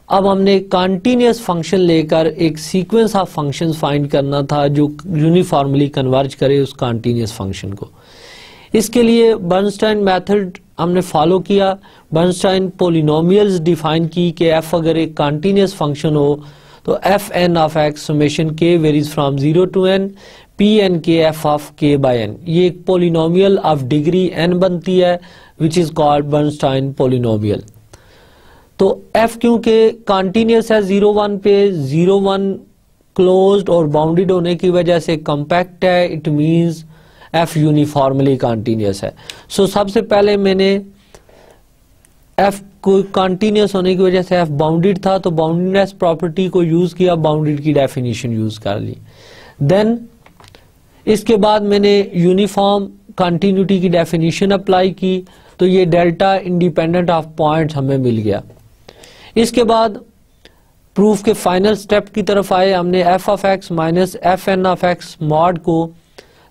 अब हमने कंटिन्यूअस फंक्शन लेकर एक सीक्वेंस ऑफ फंक्शंस फाइंड करना था जो यूनिफॉर्मली कन्वर्ज करे उस कंटिन्यूअस फंक्शन को. इसके लिए बर्नस्टाइन मेथड हमने फॉलो किया. बर्नस्टाइन पोलिनोमियल्स डिफाइन की कि एफ अगर एक कंटिन्यूअस फंक्शन हो तो f n of x summation k varies from 0 to n p n k f of k by n. ये एक पोलिनोमियल ऑफ डिग्री n बनती है which is called Bernstein polynomial. तो f क्योंकि कंटिन्यूअस है 0-1 पे, 0-1 क्लोज्ड और बाउंडेड होने की वजह से कॉम्पैक्ट है, it means f uniformly continuous है. सो सबसे पहले मैंने f को कंटिन्यूअस होने की वजह से f बाउंडेड था तो बाउंडेडनेस प्रॉपर्टी को यूज किया, बाउंडेड की डेफिनेशन यूज कर ली. देन इसके बाद मैंने यूनिफॉर्म कंटिन्यूटी की डेफिनेशन अप्लाई की तो ये डेल्टा इंडिपेंडेंट ऑफ पॉइंट्स हमें मिल गया. इसके बाद प्रूफ के फाइनल स्टेप की तरफ आए. हमने f of x minus f n of x mod को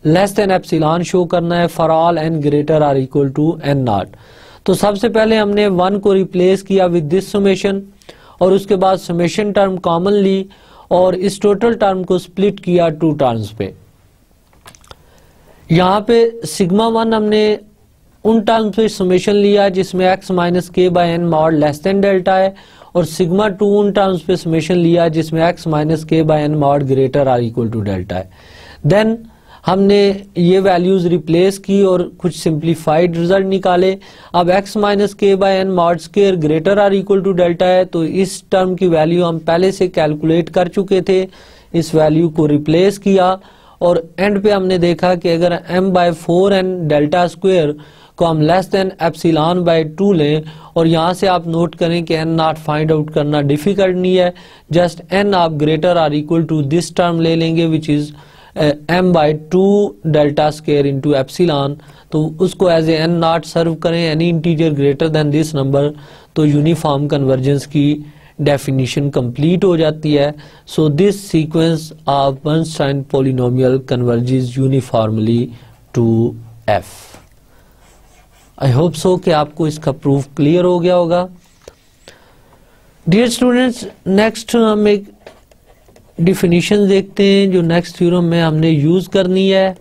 लेस देन एप्सिलॉन शो करना है for all n greater or equal to n naught. तो सबसे पहले हमने 1 को रिप्लेस किया विद दिस समेशन और उसके बाद समेशन टर्म कॉमन ली और इस टोटल टर्म को स्प्लिट किया 2 टर्म्स पे. यहाँ पे सिग्मा 1 हमने उन टर्म्स पे समेशन लिया जिसमें x minus k by n mod less than delta है और सिग्मा 2 उन टर्म्स पे समेशन लिया जिसमें x minus k by n mod greater or equal to delta है. देन हमने ये वैल्यूज रिप्लेस की और कुछ सिंप्लीफाइड रिजल्ट निकाले. अब x minus k by n mod square greater or equal to delta है तो इस टर्म की वैल्यू हम पहले से कैलकुलेट कर चुके थे. इस वैल्यू को रिप्लेस किया और एंड पे हमने देखा कि अगर m/4n डेल्टा स्क्वायर को हम लेस देन एप्सिलॉन बाय 2 लें और यहाँ से आप नोट करें कि n नॉट फाइंड आउट करना डिफिकल्ट नहीं है, जस्ट n आप greater or equal to this term ले लेंगे which is m/2 delta square into epsilon. तो उसको एज ए n नॉट सर्व करें any integer greater than this number तो यूनिफॉर्म कन्वर्जेंस की डेफिनेशन कंप्लीट हो जाती है. So this sequence of Bernstein polynomial converges uniformly to f. I hope so कि आपको इसका प्रूफ क्लियर हो गया होगा. डियर स्टूडेंट्स, नेक्स्ट हम एक डिफिनीशन देखते हैं जो नेक्स्ट थ्योरम में हमने यूज करनी है.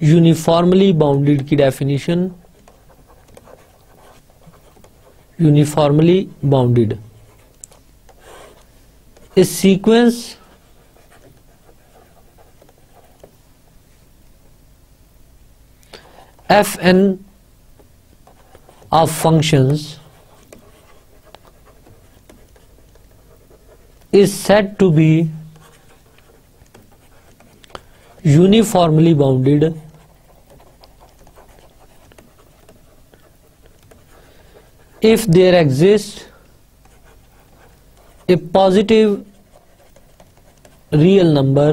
यूनिफॉर्मली बाउंडेड की डेफिनेशन. यूनिफॉर्मली बाउंडेड इस sequence fn of functions is said to be uniformly bounded if there exists a positive real number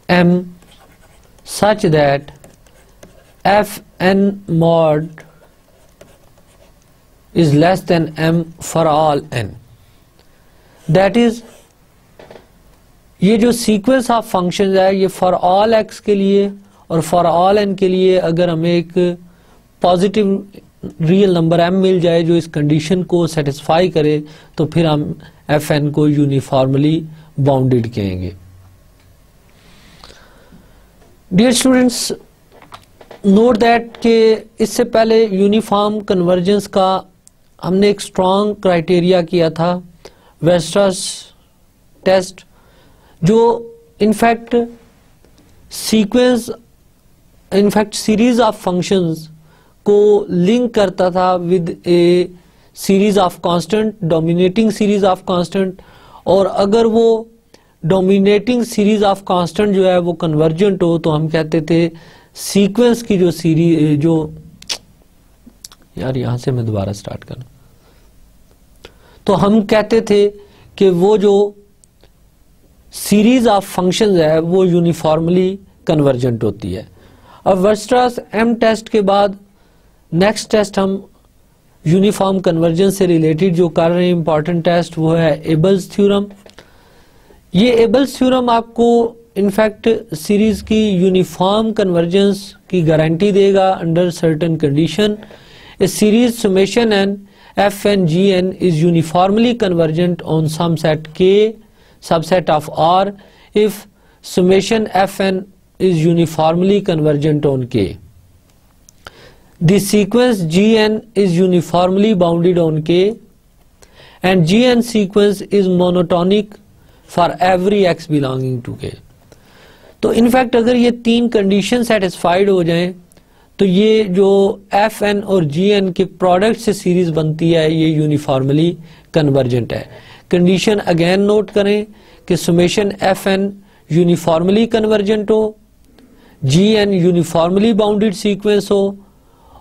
m such that fn mod is less than m for all n. That is, ये जो sequence of functions है ये for all x के लिए और for all n के लिए अगर हमें एक पॉजिटिव रियल नंबर m मिल जाए जो इस कंडीशन को सेटिस्फाई करे तो फिर हम fn को यूनिफॉर्मली बाउंडेड कहेंगे. डियर स्टूडेंट्स, नोट दैट कि इससे पहले यूनिफॉर्म कन्वर्जेंस का हमने एक स्ट्रॉन्ग क्राइटेरिया किया था, वेस्टरस टेस्ट, जो इनफैक्ट सीरीज ऑफ फंक्शंस को लिंक करता था with A series of constant, dominating series of constant. और अगर वो डोमिनेटिंग सीरीज ऑफ कांस्टेंट जो है वो कन्वर्जेंट हो तो हम कहते थे सीक्वेंस की जो सीरीज जो यार यहां से मैं दोबारा स्टार्ट करना, तो हम कहते थे कि वो जो सीरीज ऑफ फंक्शंस है वो यूनिफॉर्मली कन्वर्जेंट होती है। अब वर्स्ट्रास एम टेस्ट के बाद नेक्स्ट टेस्ट हम यूनिफॉर्म कन्वर्जेंस से रिलेटेड जो कर रहे हैं इंपॉर्टेंट टेस्ट, वो है एबल्स थ्योरम। ये एबल्स थ्योरम आपको इनफैक्ट सीरीज की यूनिफॉर्म कन्वर्जेंस की गारंटी देगा under certain condition. A series summation n f n g n is uniformly convergent on some set k subset of R if summation f n is uniformly convergent on k. The sequence gn is uniformly bounded on k and gn sequence is monotonic for every x belonging to k. तो in fact अगर ये तीन condition satisfied हो जाएं तो ये जो f n और जी एन के प्रोडक्ट से सीरीज बनती है ये यूनिफॉर्मली कन्वर्जेंट है। कंडीशन अगेन नोट करें कि summation f n uniformly convergent हो, g n uniformly bounded sequence हो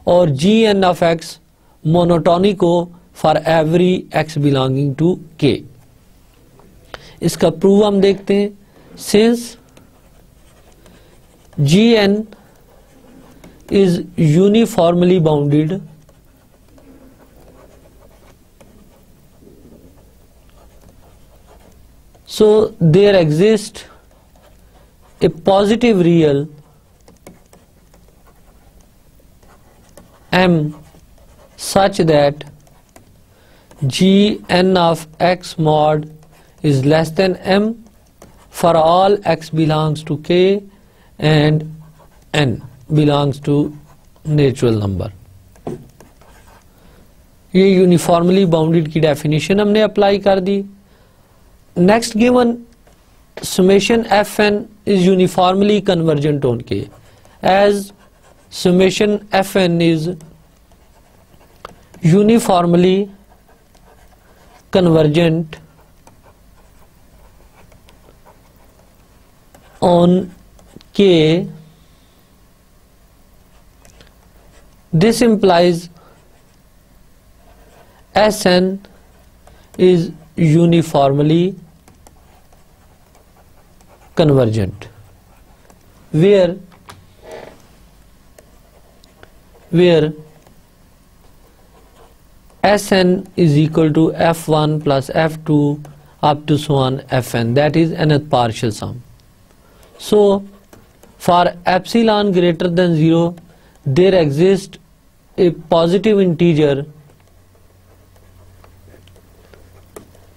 और g n of x monotonic हो for every x belonging to k. इसका प्रूव हम देखते हैं। Since g n is uniformly bounded so there exists a positive real m such that gn of x mod is less than m for all x belongs to k and n belongs to natural number. ये uniformly bounded की definition हमने अप्लाई कर दी। Next given summation fn is uniformly convergent on k as summation fn is uniformly convergent on k. This implies Sn is uniformly convergent where Sn is equal to f1 plus f2 up to so on fn, that is nth partial sum. So for epsilon greater than 0 there exists a positive integer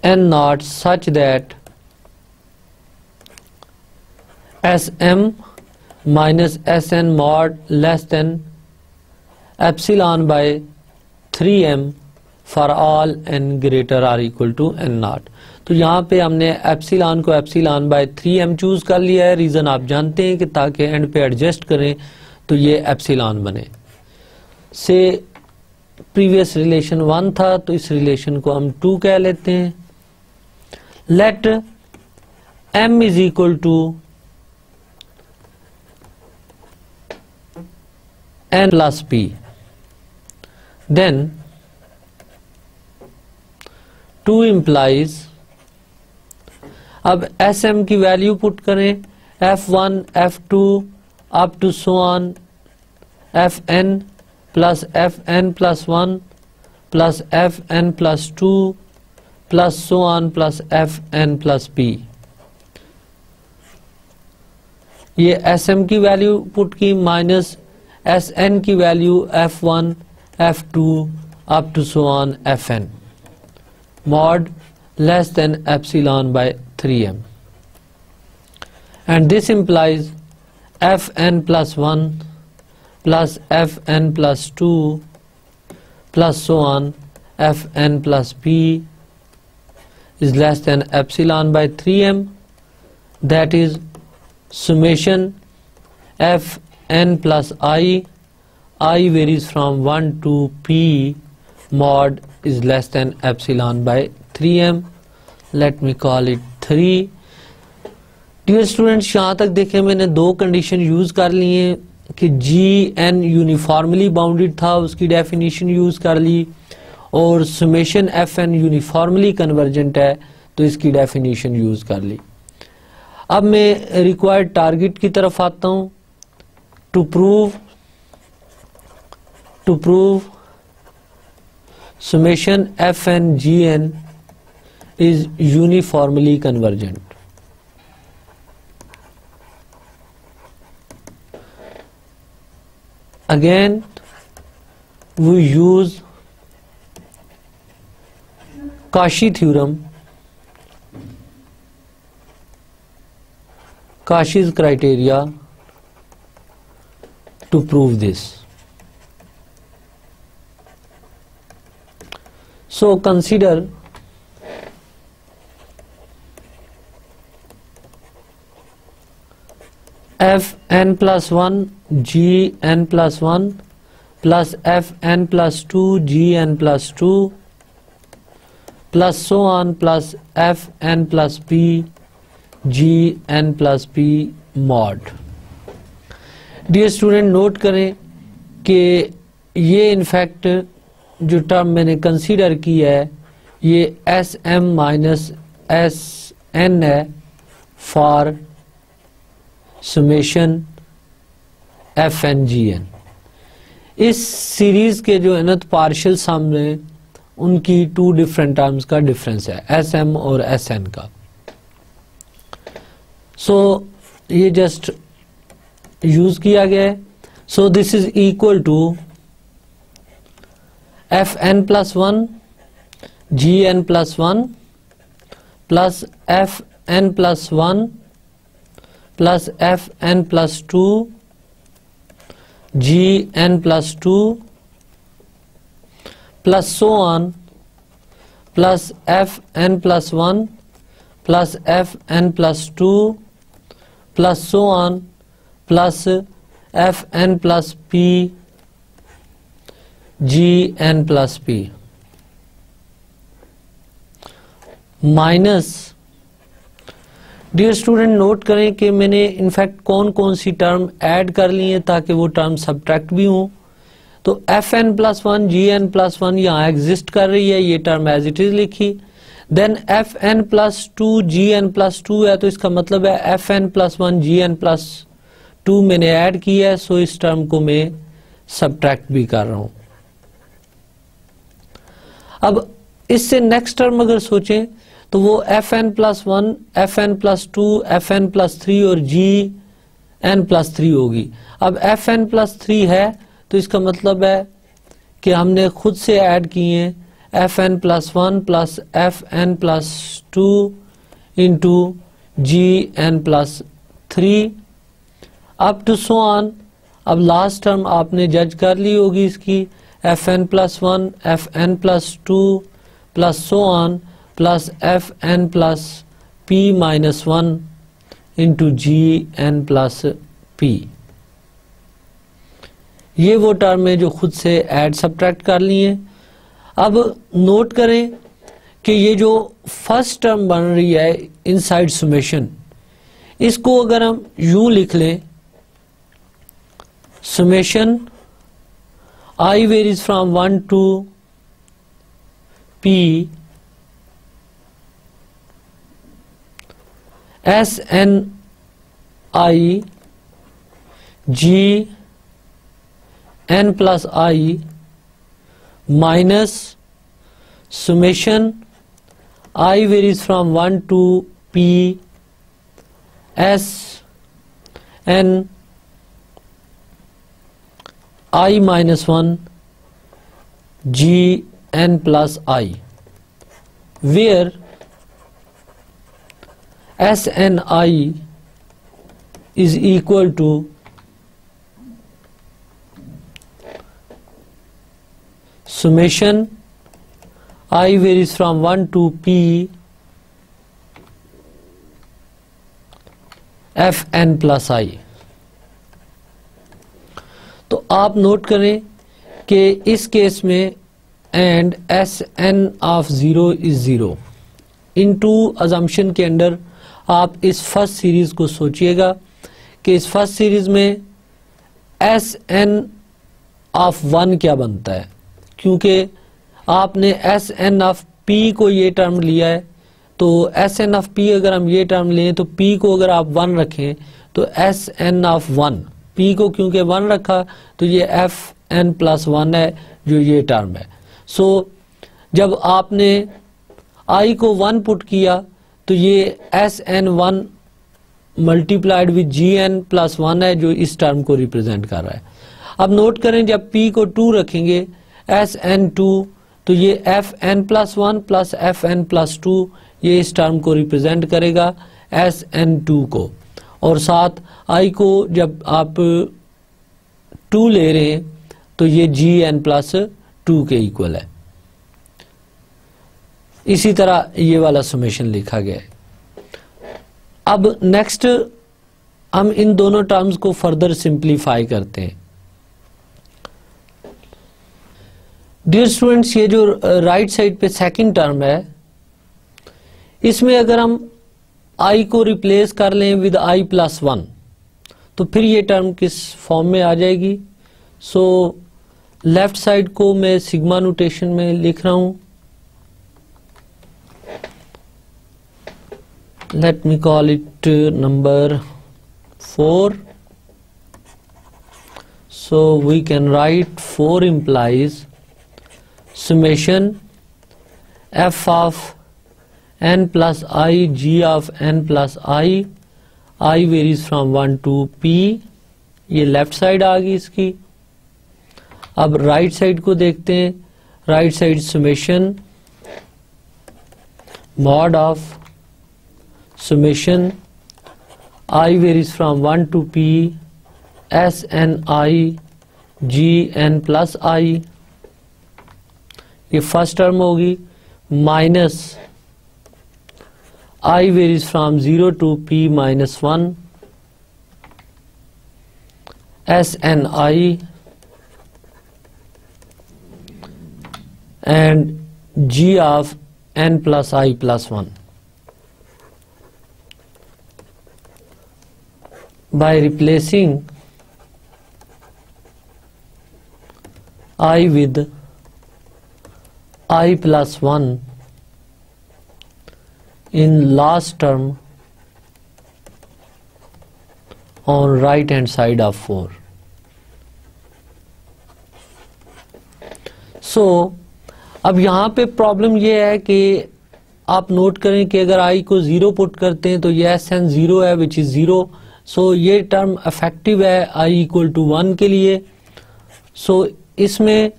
n naught such that Sm minus Sn mod less than epsilon by 3m for all n greater or equal to n naught. तो यहाँ पे हमने epsilon को epsilon by 3m choose कर लिया है। Reason आप जानते हैं कि ताकि एंड पे एडजस्ट करें तो ये एप्सिलॉन बने। से प्रीवियस रिलेशन 1 था तो इस रिलेशन को हम 2 कह लेते हैं। Let m is equal to n plus p, then 2 implies, अब sm की वैल्यू पुट करें f1 f2 up to so on fn plus fn plus 1 plus fn plus 2 plus so on plus fn plus p। ये sm की वैल्यू put की minus sn की value f1 f2 up to so on fn mod less than epsilon by 3m, and this implies fn plus 1 plus fn plus 2 plus so on fn plus p is less than epsilon by 3m, that is summation fn plus I varies from 1 to p mod is less than epsilon by 3m. Let me call it 3. Dear students, यहाँ तक देखें मैंने 2 condition use कर ली हैं। कि जी n uniformly bounded था, उसकी definition use कर ली, और summation f n uniformly convergent है तो इसकी डेफिनेशन यूज कर ली। अब मैं रिक्वायर्ड टारगेट की तरफ आता हूं। To prove summation f n g n is uniformly convergent. Again, we use Cauchy theorem, Cauchy's criteria to prove this. So consider f n plus 1 g n plus 1 plus f n plus 2 g n plus 2 plus so on plus f n plus p g n plus p mod। Dear student, note करें कि ये in fact जो term मैंने consider की है ये s m minus s n है for summation f n g n. इस सीरीज के जो nth पार्शियल सम हैं उनकी टू डिफरेंट टर्म्स का डिफरेंस है, एस एम और एस एन का। सो ये जस्ट यूज किया गया है। So this is equal to f n plus 1 g n plus 1 plus f n plus 1 plus f n plus 2 g n plus 2 plus so on plus f n plus 1 plus f n plus 2 plus so on plus f n plus p g n plus p minus. Dear student, note करें कि मैंने in fact कौन कौन सी term add कर ली है ताकि वो term subtract भी हों। तो f n plus 1 g n plus 1 यहाँ एग्जिस्ट कर रही है, ये टर्म एज इट इज लिखी। Then f n plus 2 g n plus 2 है तो इसका मतलब है f n plus 1 g n plus 2 मैंने ऐड किया है, सो इस टर्म को मैं सब्ट्रैक्ट भी कर रहा हूं। अब इससे नेक्स्ट टर्म अगर सोचें तो वो f n plus 1 f n plus 2 f n plus 3 और जी एन प्लस 3 होगी। अब एफ एन प्लस 3 है तो इसका मतलब है कि हमने खुद से ऐड किए हैं f n plus 1 plus f n plus 2 into g n plus 3 up to so on. अब लास्ट टर्म आपने जज कर ली होगी इसकी, f n plus 1 f n plus 2 plus so on plus f n plus p minus 1 into g n plus p. ये वो term है जो खुद से ऐड सब्ट्रैक्ट कर लिए। अब नोट करें कि ये जो फर्स्ट टर्म बन रही है इनसाइड समेशन, इसको अगर हम यूं लिख लें, summation i varies from 1 to p s n i g n plus i minus summation i varies from 1 to p s n i minus 1 g n plus i, where s n i is equal to summation I varies from 1 to p f n plus I। तो आप note करें कि इस case में and s n of 0 is 0 इन two assumption के under आप इस फर्स्ट सीरीज को सोचिएगा कि इस फर्स्ट सीरीज में एस एन ऑफ 1 क्या बनता है, क्योंकि आपने एस एन ऑफ पी को ये टर्म लिया है, तो एस एन ऑफ पी अगर हम ये टर्म लें तो पी को अगर आप 1 रखें तो एस एन ऑफ 1, पी को क्योंकि 1 रखा तो ये एफ एन प्लस 1 है जो ये टर्म है। सो जब आपने आई को 1 पुट किया तो ये s n 1 multiplied with g n plus 1 है जो इस टर्म को रिप्रेजेंट कर रहा है। अब नोट करें जब p को 2 रखेंगे एस एन 2 तो ये f n plus 1 plus f n plus 2 ये इस टर्म को रिप्रेजेंट करेगा एस एन 2 को, और साथ आई को जब आप 2 ले रहे हैं तो ये जी एन प्लस 2 के इक्वल है। इसी तरह ये वाला समेशन लिखा गया है। अब नेक्स्ट हम इन दोनों टर्म्स को फर्दर सिंप्लीफाई करते हैं। डियर स्टूडेंट्स, ये जो राइट साइड पे सेकंड टर्म है इसमें अगर हम आई को रिप्लेस कर लें विद आई प्लस 1 तो फिर ये टर्म किस फॉर्म में आ जाएगी। सो लेफ्ट साइड को मैं सिग्मा नोटेशन में लिख रहा हूं। Late me call it number 4. So we can write 4 implies summation f of n plus I g of n plus I varies from 1 to p। ये left side आ गई इसकी। अब राइट साइड को देखते हैं। Right side summation mod of summation I varies from 1 to p s n I g n plus I, ये first term होगी, minus I varies from 0 to p minus 1 s n I and g of n plus I plus 1 by replacing I with I plus 1 in last term on right hand side of 4. So अब यहाँ पे problem ये है कि आप note करें कि अगर I को 0 पुट करते हैं तो ये एस एन 0 है विच इज 0। सो ये टर्म इफेक्टिव है I इक्वल टू 1 के लिए। सो इसमें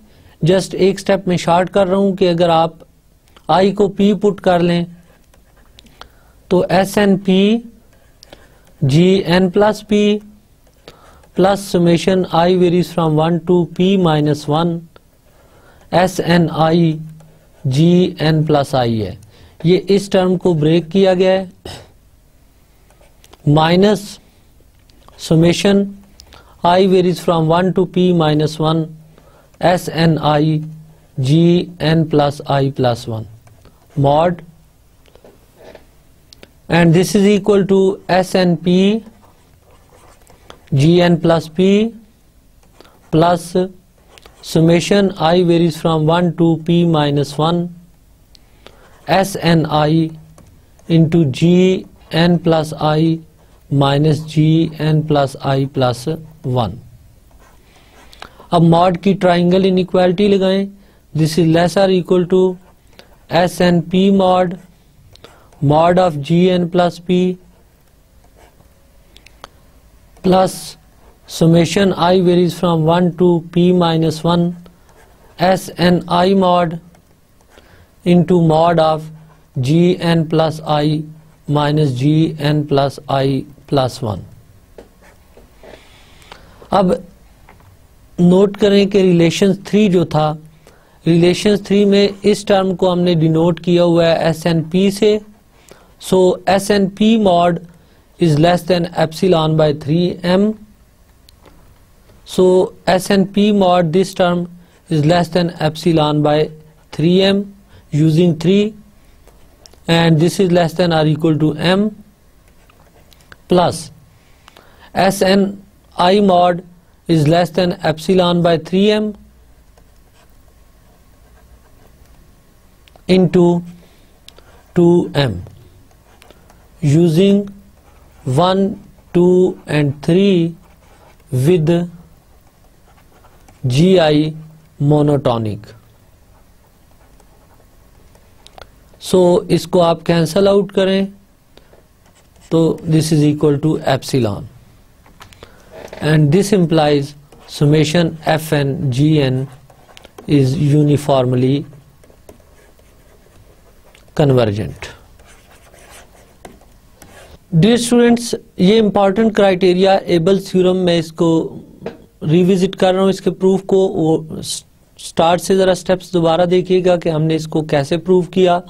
जस्ट एक स्टेप में शॉर्ट कर रहा हूं कि अगर आप I को P पुट कर लें तो s n p g n plus p plus summation I varies from 1 to P minus 1 s n i g n plus i है। ये इस टर्म को ब्रेक किया गया है, minus summation I varies from 1 to P minus 1 s n i g n plus i plus 1 mod, and this is equal to SNP GN plus P plus summation I varies from 1 to P minus 1 SNI into GN plus I minus GN plus I plus 1। अब mod की triangle inequality लगाएं। This is less or equal to SNP mod of gn plus p plus summation I varies from 1 to p minus 1 SNI mod into mod of gn plus I minus gn plus I plus 1। अब note करें कि relation 3 जो था, relation 3 में इस term को हमने denote किया हुआ है SNP से। So SNP mod is less than epsilon by 3m. So SNP mod this term is less than epsilon by 3m using 3, and this is less than or equal to m plus SNI mod is less than epsilon by 3m into 2m using 1, 2 and 3 with GI monotonic. So इसको आप cancel out करें तो this is equal to epsilon, and this implies summation fn gn is uniformly convergent. Dear students, ये important criteria Abel's theorem में इसको revisit कर रहा हूँ, इसके प्रूफ को वो स्टार्ट से जरा स्टेप्स दोबारा देखिएगा कि हमने इसको कैसे प्रूव किया.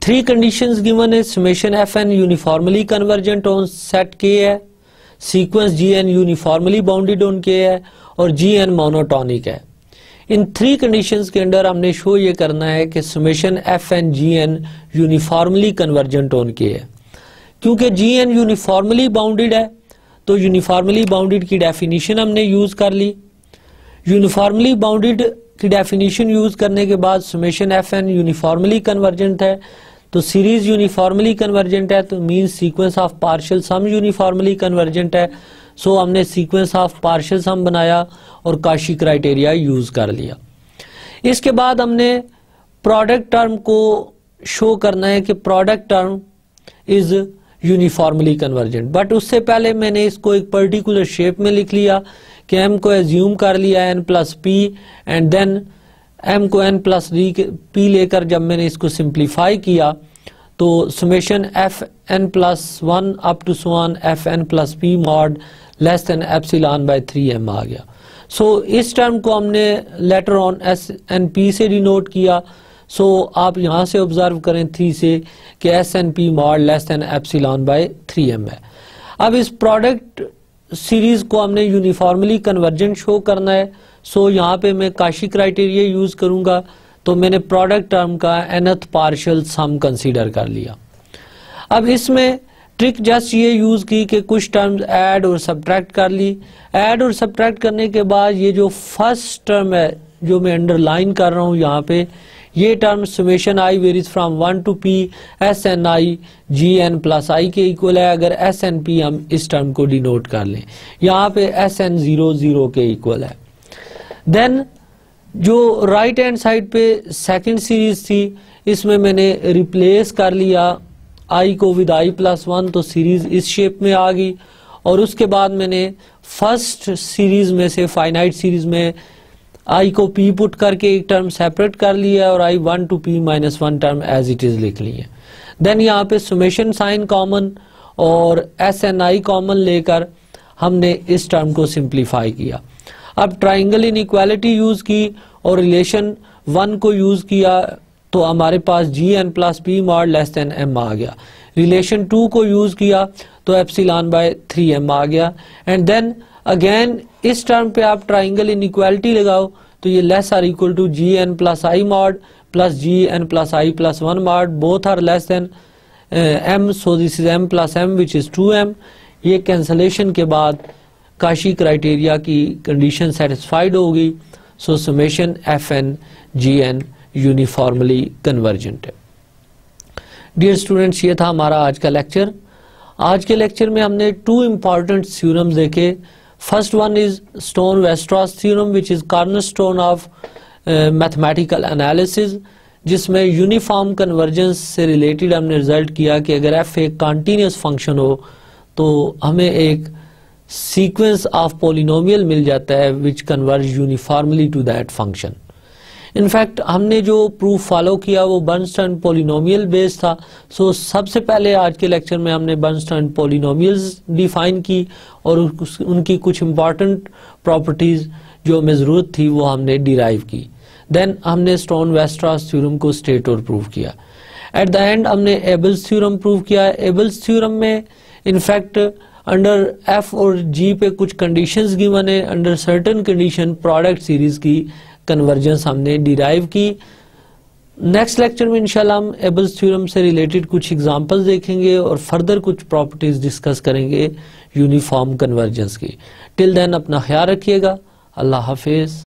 3 conditions given है. summation fn uniformly convergent on set k है, sequence gn uniformly bounded on k है और gn monotonic है. इन 3 कंडीशंस के अंदर हमने शो ये करना है कि summation fn gn uniformly convergent on के है. क्योंकि gn यूनिफॉर्मली बाउंडेड है तो यूनिफॉर्मली बाउंडेड की डेफिनेशन हमने यूज कर ली. यूनिफॉर्मली बाउंडेड की डेफिनेशन यूज करने के बाद summation fn यूनिफॉर्मली कन्वर्जेंट है तो सीरीज यूनिफॉर्मली कन्वर्जेंट है तो means sequence of partial sum uniformly convergent है. सो हमने सीक्वेंस ऑफ पार्शियल सम बनाया और काशी क्राइटेरिया यूज कर लिया. इसके बाद हमने प्रोडक्ट टर्म को शो करना है कि product term is uniformly convergent. But उससे पहले मैंने इसको एक पर्टिकुलर शेप में लिख लिया कि m को एज्यूम कर लिया n plus p and then m को n प्लस p लेकर जब मैंने इसको सिंप्लीफाई किया तो summation f n plus 1 up to so on f n plus p mod less than epsilon by 3m आ गया. सो इस टर्म को हमने later on s n p से डिनोट किया. सो आप यहाँ से ऑब्जर्व करें 3 से कि s n p mod less than epsilon by 3m है. अब इस प्रोडक्ट सीरीज को हमने यूनिफॉर्मली कन्वर्जेंट शो करना है. सो यहाँ पे मैं काशी क्राइटेरिया यूज करूंगा तो मैंने प्रोडक्ट टर्म का nth पार्शियल सम कंसीडर कर लिया. अब इसमें ट्रिक जस्ट ये यूज की कि कुछ टर्म्स ऐड और सब्ट्रैक्ट कर ली. ऐड और सब्ट्रैक्ट करने के बाद ये जो फर्स्ट टर्म है जो मैं अंडरलाइन कर रहा हूँ यहाँ पे, ये term summation i varies from 1 to p s n i g n plus i के इक्वल है. अगर एस एन पी हम इस टर्म को डिनोट कर लें, यहाँ पे एस एन 0 के इक्वल है. देन जो राइट हैंड साइड पे सेकंड सीरीज थी इसमें मैंने रिप्लेस कर लिया i को विद i प्लस 1 तो सीरीज इस शेप में आ गई. और उसके बाद मैंने फर्स्ट सीरीज में से फाइनाइट सीरीज में i को p पुट करके एक टर्म सेपरेट कर लिया और i 1 to p minus 1 term as it is लिख ली है. देन यहाँ पे सुमेशन साइन कॉमन और एस एन आई कॉमन लेकर हमने इस टर्म को सिंप्लीफाई किया. अब ट्राइंगल इनइक्वालिटी यूज की और रिलेशन 1 को यूज किया तो हमारे पास g n plus p mod less than m आ गया. रिलेशन 2 को यूज किया तो एप्सिलॉन बाय 3m आ गया. एंड देन अगेन इस टर्म पे आप ट्राइंगल इनइक्वालिटी लगाओ तो ये less or equal to g n plus i mod plus g n plus i plus 1 mod, both are less than m, so this is m plus m which is 2m. ये cancellation के बाद Cauchy criteria की condition satisfied होगी. So summation f n g n uniformly convergent है. Dear students, ये था हमारा आज का लेक्चर. आज के लेक्चर में हमने 2 इंपॉर्टेंट थ्योरम्स देखे. First one is Stone Weierstrass theorem which is cornerstone of mathematical analysis, जिसमें यूनिफॉर्म कन्वर्जेंस से रिलेटेड हमने रिजल्ट किया कि अगर एफ एक कॉन्टिन्यूस फंक्शन हो तो हमें एक सीक्वेंस ऑफ पोलिनोमियल मिल जाता है which converge uniformly to that function. In fact हमने जो प्रूफ फॉलो किया वो बर्नस्टाइन पोलिनोमियल बेस्ड था. सो सबसे पहले आज के लेक्चर में हमने बर्नस्टाइन पोलिनोमियल्स डिफाइन की और उनकी कुछ इंपॉर्टेंट प्रॉपर्टीज जो हमें जरूरत थी वो हमने डिराइव की. देन हमने स्टोन वेस्ट्रॉस थ्योरम को स्टेट और प्रूव किया. एट द एंड हमने एबल्स थ्योरम प्रूव किया. एबल्स थ्योरम में इनफैक्ट अंडर एफ और जी पे कुछ कंडीशंस गिवन है. Under certain condition product series की कन्वर्जेंस हमने डिराइव की. नेक्स्ट लेक्चर में इंशाल्लाह हम एबल्स थ्योरम से रिलेटेड कुछ एग्जांपल्स देखेंगे और फर्दर कुछ प्रॉपर्टीज डिस्कस करेंगे यूनिफॉर्म कन्वर्जेंस की। टिल देन अपना ख्याल रखिएगा। अल्लाह हाफिज।